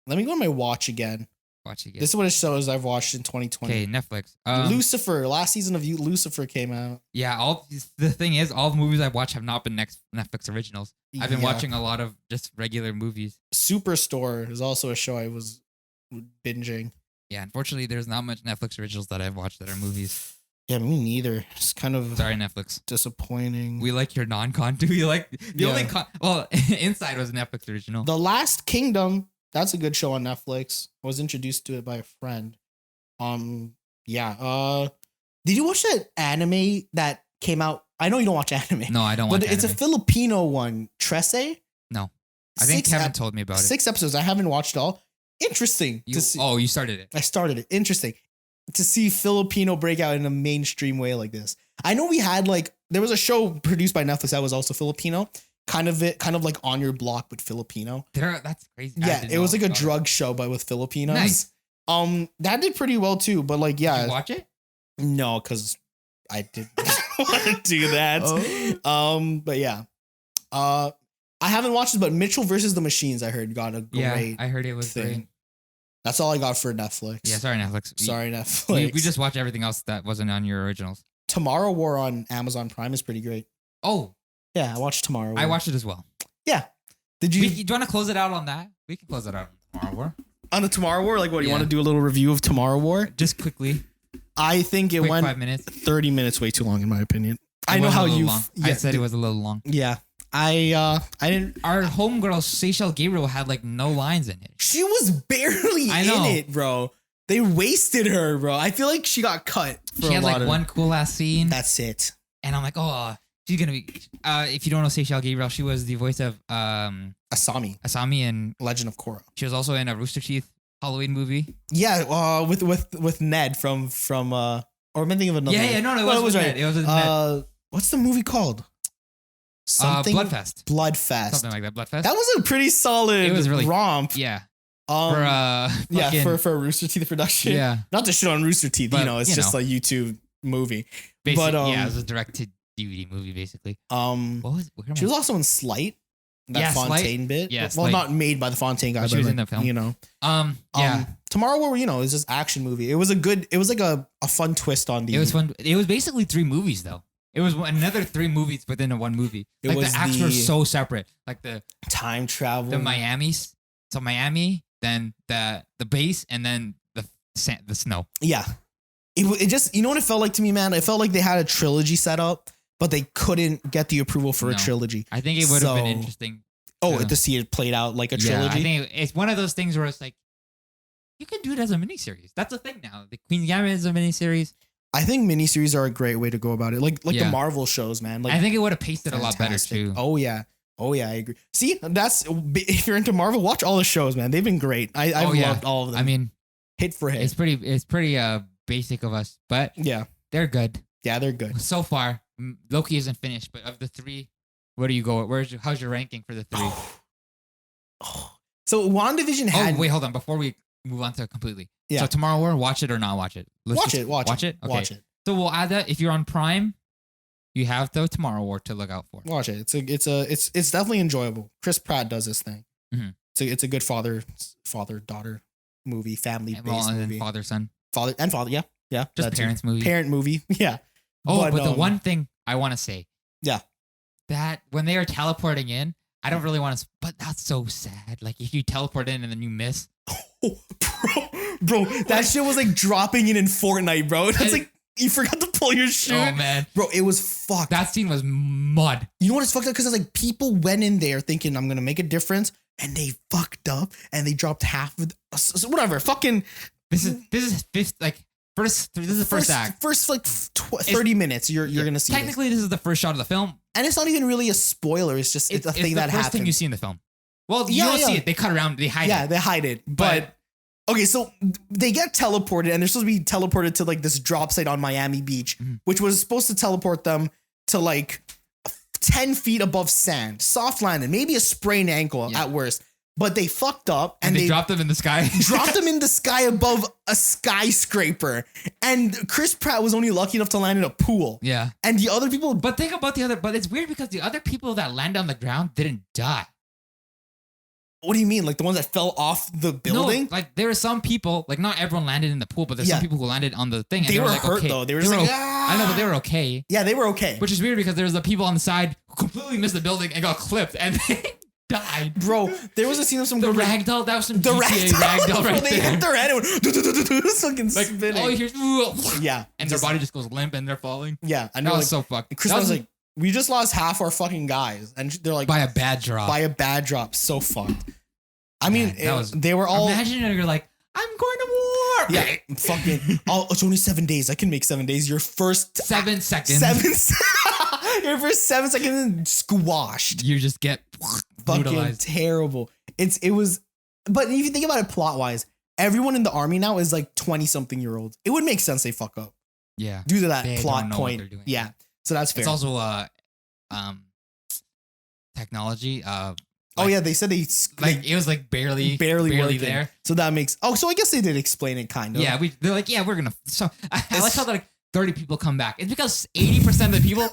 Speaker 1: Let me go on my watch again. This is what it shows I've watched in 2020.
Speaker 2: Okay, Netflix.
Speaker 1: Lucifer. Last season of Lucifer came out.
Speaker 2: Yeah, the thing is, all the movies I've watched have not been Netflix originals. I've been watching a lot of just regular movies. Superstore is also a show I was binging. Yeah, unfortunately, there's not much Netflix originals that I've watched that are movies. Yeah, me neither. It's kind of Netflix disappointing. We like your non-con. We like the only Inside was a Netflix original. The Last Kingdom. That's a good show on Netflix. I was introduced to it by a friend. Yeah. Did you watch that anime that came out? I know you don't watch anime. No, I don't watch anime. It's a Filipino one. Trece? No. I think Kevin told me about it. 6 episodes. I haven't watched all. Interesting. You started it. I started it. Interesting to see Filipino break out in a mainstream way like this. I know we had there was a show produced by Netflix that was also Filipino, kind of like On Your Block but Filipino. That's crazy. Yeah, it was like a drug show but with Filipinos. Nice. That did pretty well too. But did you watch it? No, because I didn't want to do that. Oh. But yeah. I haven't watched it, but Mitchell versus the Machines, I heard got a great. I heard it was thing. Great. That's all I got for Netflix. Yeah, sorry Netflix. We just watch everything else that wasn't on your originals. Tomorrow War on Amazon Prime is pretty great. Oh. Yeah, I watched Tomorrow War. I watched it as well. Yeah. Do you want to close it out on that? We can close it out on Tomorrow War. On the Tomorrow War? You want to do a little review of Tomorrow War? Just quickly. I think it went 5 minutes. 30 minutes way too long in my opinion. I know how you... I said it was a little long. Yeah. I didn't. Our homegirl Seychelle Gabriel had no lines in it. She was barely in it, bro. They wasted her, bro. I feel like she got cut. She had one cool ass scene. That's it. And I'm like, oh, she's gonna be. If you don't know Seychelle Gabriel, she was the voice of Asami in Legend of Korra. She was also in a Rooster Teeth Halloween movie. Yeah, with Ned from or am I thinking of another? Yeah, no, it was right. Ned. It was Ned. What's the movie called? Bloodfest. Something like that. Bloodfest. That was a pretty solid romp. Yeah. For a Rooster Teeth production. Yeah. Not to shit on Rooster Teeth, but, it's just a YouTube movie. But it was a direct-to-DVD movie, basically. She was also in Slight. That Fontaine bit. Yeah. Well, not made by the Fontaine guy, but she was in the film. Tomorrow War, is this action movie. It was a fun twist on the. It was fun. It was basically 3 movies though. It was another 3 movies within one movie. The acts were so separate. The time travel, the Miami's. So Miami, then the base, and then the snow. Yeah, it just what it felt like to me, man. It felt like they had a trilogy set up, but they couldn't get the approval for a trilogy. I think it would have been interesting. To see it played out like a trilogy. I think it's one of those things where it's you can do it as a miniseries. That's a thing now. The Queen's Gambit is a miniseries.
Speaker 1: I think miniseries are a great way to go about it. Like the Marvel shows, man. Like
Speaker 2: I think it would have paced it a lot better too.
Speaker 1: Oh yeah, I agree. See, if you're into Marvel, watch all the shows, man. They've been great. I've loved all of them.
Speaker 2: I mean,
Speaker 1: hit for hit.
Speaker 2: It's pretty basic of us, but
Speaker 1: yeah,
Speaker 2: they're good.
Speaker 1: Yeah, they're good.
Speaker 2: So far, Loki isn't finished, but of the 3, where do you go? How's your ranking for the 3?
Speaker 1: So WandaVision had.
Speaker 2: Oh wait, hold on. Before we move on to completely.
Speaker 1: Yeah.
Speaker 2: So Tomorrow War, watch it or not watch it?
Speaker 1: Watch it.
Speaker 2: Okay.
Speaker 1: Watch it.
Speaker 2: So we'll add that if you're on Prime, you have the Tomorrow War to look out for.
Speaker 1: Watch it. It's definitely enjoyable. Chris Pratt does this thing.
Speaker 2: Mm-hmm.
Speaker 1: It's a good father daughter movie, family based movie.
Speaker 2: Father son.
Speaker 1: Father. Yeah.
Speaker 2: Just parents movie.
Speaker 1: Parent movie. Yeah.
Speaker 2: Oh, but the one thing I want to say.
Speaker 1: Yeah.
Speaker 2: That when they are teleporting in, I don't really want to, but that's so sad. Like if you teleport in and then you miss.
Speaker 1: Oh, bro, that shit was like dropping in Fortnite, bro. It's like you forgot to pull your shoe.
Speaker 2: Oh man,
Speaker 1: bro, it was fucked.
Speaker 2: That scene was mud.
Speaker 1: You know what is fucked up? Because it's like people went in there thinking I'm gonna make a difference, and they fucked up and they dropped half of whatever. Fucking
Speaker 2: this is fifth like. This is the first act.
Speaker 1: First, like 30 minutes, you're gonna see.
Speaker 2: Technically, this is the first shot of the film,
Speaker 1: and it's not even really a spoiler. It's just it's a thing that happens. It's the first thing
Speaker 2: you see in the film. Well, you don't see it. They cut around. They hide it.
Speaker 1: Yeah, they hide it. But okay, so they get teleported, and they're supposed to be teleported to like this drop site on Miami Beach, which was supposed to teleport them to like 10 feet above sand, soft landing, maybe a sprained ankle at worst. But they fucked up
Speaker 2: and they dropped them in the sky.
Speaker 1: Dropped them in the sky above a skyscraper. And Chris Pratt was only lucky enough to land in a pool.
Speaker 2: Yeah.
Speaker 1: And the other people.
Speaker 2: But think about but it's weird because the other people that landed on the ground didn't die.
Speaker 1: What do you mean? Like the ones that fell off the building?
Speaker 2: No, like there are some people, like not everyone landed in the pool, but there's some people who landed on the thing. And
Speaker 1: they were
Speaker 2: like,
Speaker 1: hurt
Speaker 2: okay.
Speaker 1: though. They were just like,
Speaker 2: I know, but they were okay.
Speaker 1: Yeah, they were okay.
Speaker 2: Which is weird because there's the people on the side who completely missed the building and got clipped and they died.
Speaker 1: Bro, there was a scene of some
Speaker 2: ragdoll. That was some GTA ragdoll right
Speaker 1: they
Speaker 2: there.
Speaker 1: hit their head and went fucking spinning.
Speaker 2: Oh, here's
Speaker 1: yeah,
Speaker 2: and their body just goes limp and they're falling.
Speaker 1: Yeah, I
Speaker 2: know. That was so fucked.
Speaker 1: Chris was like, we just lost half our fucking guys, and they're like,
Speaker 2: by a bad drop.
Speaker 1: So fucked. I mean, they were all.
Speaker 2: Imagine you're like, I'm going to war.
Speaker 1: Yeah, fucking. It's only 7 days. I can make 7 days. Your first
Speaker 2: 7 seconds.
Speaker 1: Your first 7 seconds squashed.
Speaker 2: You just get
Speaker 1: fucking
Speaker 2: brutalized.
Speaker 1: Terrible. It was. But if you think about it plot wise, everyone in the army now is like 20-something-year-olds. It would make sense they fuck up.
Speaker 2: Yeah.
Speaker 1: Due to that plot point. Yeah. So that's fair.
Speaker 2: It's also technology.
Speaker 1: They said
Speaker 2: it was like barely there.
Speaker 1: So that makes so I guess they did explain it kind of.
Speaker 2: Yeah, they're like, we're gonna. So I like how like 30 people come back. It's because 80% of the people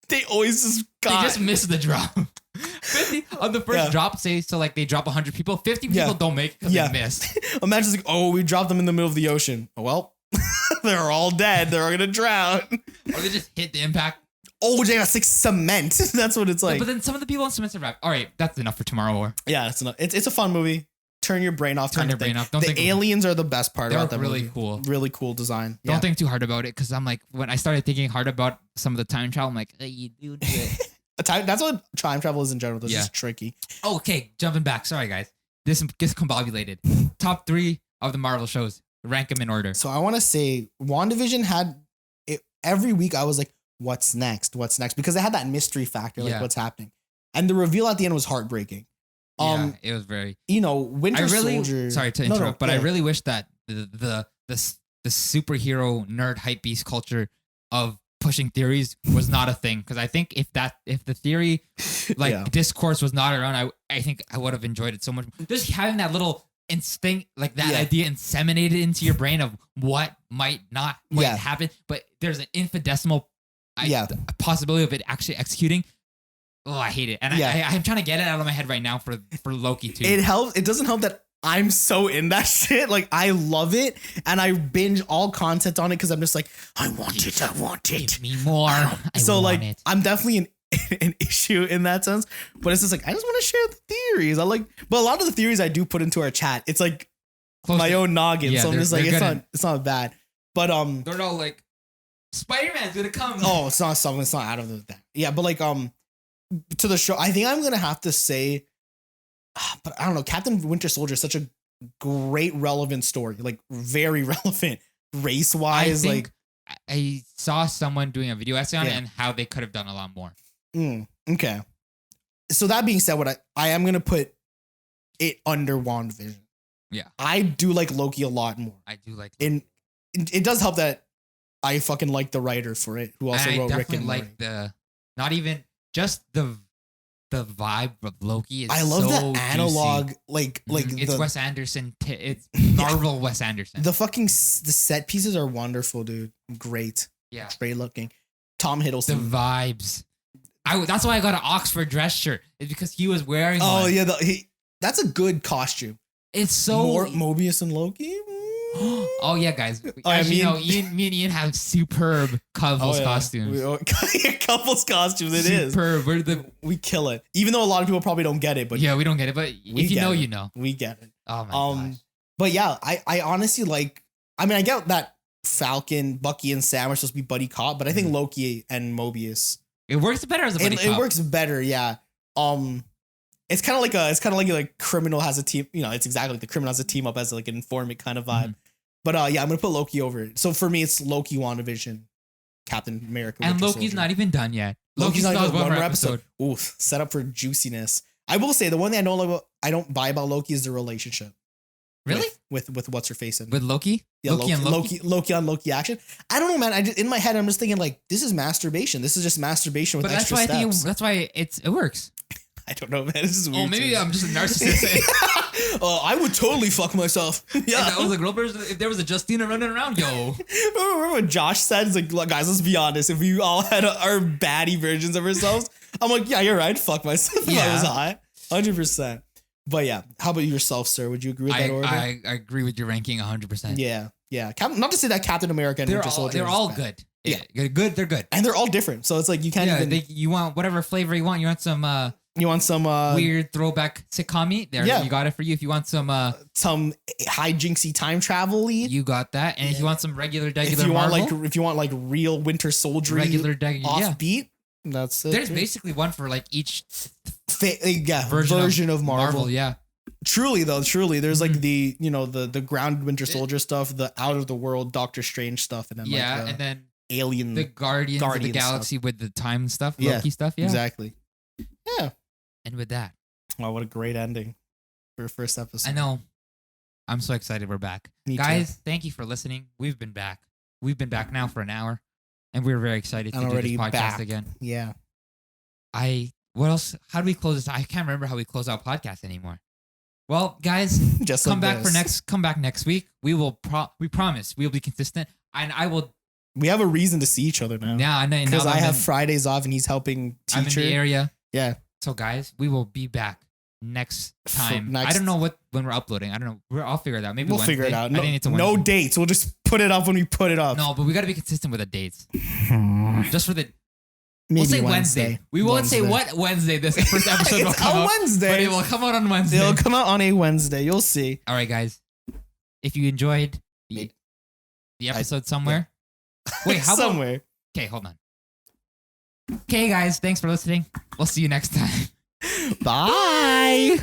Speaker 1: they always
Speaker 2: just miss the drop. 50 on the first drop, like they drop 100 people. 50 people don't make it because they missed.
Speaker 1: Imagine it's like, we dropped them in the middle of the ocean. Well, they're all dead. They're gonna drown.
Speaker 2: Or they just hit the impact.
Speaker 1: Oh, they got cement. That's what it's like.
Speaker 2: But then some of the people on cement survive. All right, that's enough for Tomorrow War.
Speaker 1: Yeah, that's enough. It's a fun movie. Turn your brain off.
Speaker 2: Turn your brain off.
Speaker 1: The aliens are the best part about that movie.
Speaker 2: Really cool.
Speaker 1: Really cool design.
Speaker 2: Don't think too hard about it because I'm like, when I started thinking hard about some of the time travel, I'm like, you do it.
Speaker 1: That's what time travel is in general. This is tricky.
Speaker 2: Oh, okay, jumping back. Sorry, guys. This gets combobulated. Top 3 of the Marvel shows. Rank them in order.
Speaker 1: So I want to say WandaVision had it every week. I was like, what's next? Because it had that mystery factor, like what's happening. And the reveal at the end was heartbreaking.
Speaker 2: It was very,
Speaker 1: Winter Soldier.
Speaker 2: Sorry to interrupt, but I really wish that the superhero nerd hype beast culture of pushing theories was not a thing. Because I think if the theory discourse was not around, I think I would have enjoyed it so much. Just having that little instinct, like that idea inseminated into your brain of what might happen, but there's an infinitesimal possibility of it actually executing. Oh, I hate it. And I'm trying to get it out of my head right now for Loki too.
Speaker 1: It helps. It doesn't help that I'm so in that shit. Like I love it and I binge all content on it because I'm just like, I want it.
Speaker 2: Give me more.
Speaker 1: I'm definitely an issue in that sense. But it's just like, I just want to share the theories. But a lot of the theories I do put into our chat, it's like my own noggin. So I'm just like, it's not bad. But
Speaker 2: they're not like Spider-Man's gonna come.
Speaker 1: Oh, it's not something. It's not out of that. Yeah, but like to the show, I think I'm gonna have to say, but I don't know. Captain Winter Soldier is such a great relevant story, like very relevant race wise. Like
Speaker 2: I saw someone doing a video essay on it and how they could have done a lot more.
Speaker 1: Okay. So that being said, what I am gonna put it under WandaVision.
Speaker 2: Yeah.
Speaker 1: I do like Loki a lot more.
Speaker 2: I do like
Speaker 1: Loki. And it does help that I fucking like the writer for it, who also wrote Rick and Morty.
Speaker 2: Not even just the vibe of Loki is
Speaker 1: I love
Speaker 2: so
Speaker 1: the analog,
Speaker 2: juicy.
Speaker 1: like
Speaker 2: it's Wes Anderson. It's Marvel Wes Anderson.
Speaker 1: The set pieces are wonderful, dude. Great.
Speaker 2: Yeah.
Speaker 1: Great looking. Tom Hiddleston.
Speaker 2: The vibes. That's why I got an Oxford dress shirt. It's because he was wearing one.
Speaker 1: Oh yeah, that's a good costume.
Speaker 2: It's so
Speaker 1: Mobius and Loki.
Speaker 2: Oh yeah, guys. As you know, me and Ian have superb couples costumes.
Speaker 1: Couples costumes. It is
Speaker 2: superb.
Speaker 1: We kill it. Even though a lot of people probably don't get it, but
Speaker 2: yeah, we don't get it. But if you know, you know.
Speaker 1: We get it.
Speaker 2: Oh my gosh.
Speaker 1: But yeah, I honestly like. I mean, I get that Falcon, Bucky, and Sam are supposed to be buddy cop, but I think Loki and Mobius.
Speaker 2: It works better as a buddy cop.
Speaker 1: It works better, yeah. It's kind of like a criminal has a team. You know, it's exactly like the criminal has a team up as like an informant kind of vibe. But yeah, I'm gonna put Loki over it. So for me, it's Loki, WandaVision, Captain America,
Speaker 2: and Loki's not even done yet.
Speaker 1: Loki's not even one more episode. Oof, set up for juiciness. I will say the one thing I don't buy about Loki is the relationship.
Speaker 2: Really?
Speaker 1: With what's her face in
Speaker 2: with Loki?
Speaker 1: Yeah, Loki on Loki action. I don't know, man. In my head, I'm just thinking like this is masturbation. This is just masturbation with extra steps.
Speaker 2: But that's why it works.
Speaker 1: I don't know, man. This is weird.
Speaker 2: Oh, maybe I'm just a narcissist.
Speaker 1: I would totally fuck myself. Yeah.
Speaker 2: If that was a girl person, if there was a Justina running around, yo.
Speaker 1: Remember what Josh said? It's like, look, guys, let's be honest. If we all had our baddie versions of ourselves, I'm like, yeah, you're right. I'd fuck myself if I was hot. 100%. But yeah, how about yourself, sir? Would you agree with that order?
Speaker 2: I agree with your ranking 100%.
Speaker 1: Yeah. Not to say that Captain America and Winter Soldier.
Speaker 2: They're all good. Yeah. They're good. They're good.
Speaker 1: And they're all different. So it's like you can't even.
Speaker 2: You want whatever flavor you want. You want some. Weird throwback sitcom-y? There, you got it for you. If you want some
Speaker 1: hijinksy time travel-y,
Speaker 2: you got that. And if you want some regular
Speaker 1: if you want like real Winter Soldier,
Speaker 2: regular
Speaker 1: offbeat, that's it.
Speaker 2: There's basically one for like each
Speaker 1: version of Marvel.
Speaker 2: Yeah.
Speaker 1: Truly, there's like the ground Winter Soldier stuff, the out of the world Doctor Strange stuff, and then
Speaker 2: and then
Speaker 1: Alien,
Speaker 2: the Guardians of the Galaxy stuff. With the time stuff, Loki stuff. Yeah,
Speaker 1: exactly. Yeah.
Speaker 2: And with that,
Speaker 1: wow, what a great ending for a first episode.
Speaker 2: I know. I'm so excited we're back. Guys, thank you for listening. We've been back. We've been back now for an hour, and we're very excited to do this podcast again.
Speaker 1: Yeah.
Speaker 2: What else? How do we close this? I can't remember how we close out podcasts anymore. Well, guys,
Speaker 1: just
Speaker 2: come back next week. We will we promise we will be consistent, and I will.
Speaker 1: We have a reason to see each other now.
Speaker 2: Yeah,
Speaker 1: because I have Fridays off and he's helping teacher.
Speaker 2: I'm in the area.
Speaker 1: Yeah.
Speaker 2: So guys, we will be back next time. I don't know when we're uploading. I don't know. I'll figure it out. Maybe
Speaker 1: we'll
Speaker 2: Wednesday.
Speaker 1: Figure it out.
Speaker 2: I think it's a Wednesday.
Speaker 1: No dates. We'll just put it up when we put it up.
Speaker 2: No, but we got to be consistent with the dates. Just for the.
Speaker 1: Maybe
Speaker 2: we'll say Wednesday. We won't say what Wednesday this first episode will come out.
Speaker 1: Wednesday.
Speaker 2: But it will come out on Wednesday.
Speaker 1: It'll come out on a Wednesday. You'll see.
Speaker 2: All right, guys. If you enjoyed the episode somewhere. Wait, how
Speaker 1: somewhere?
Speaker 2: About, okay, hold on. Okay, guys. Thanks for listening. We'll see you next time.
Speaker 1: Bye.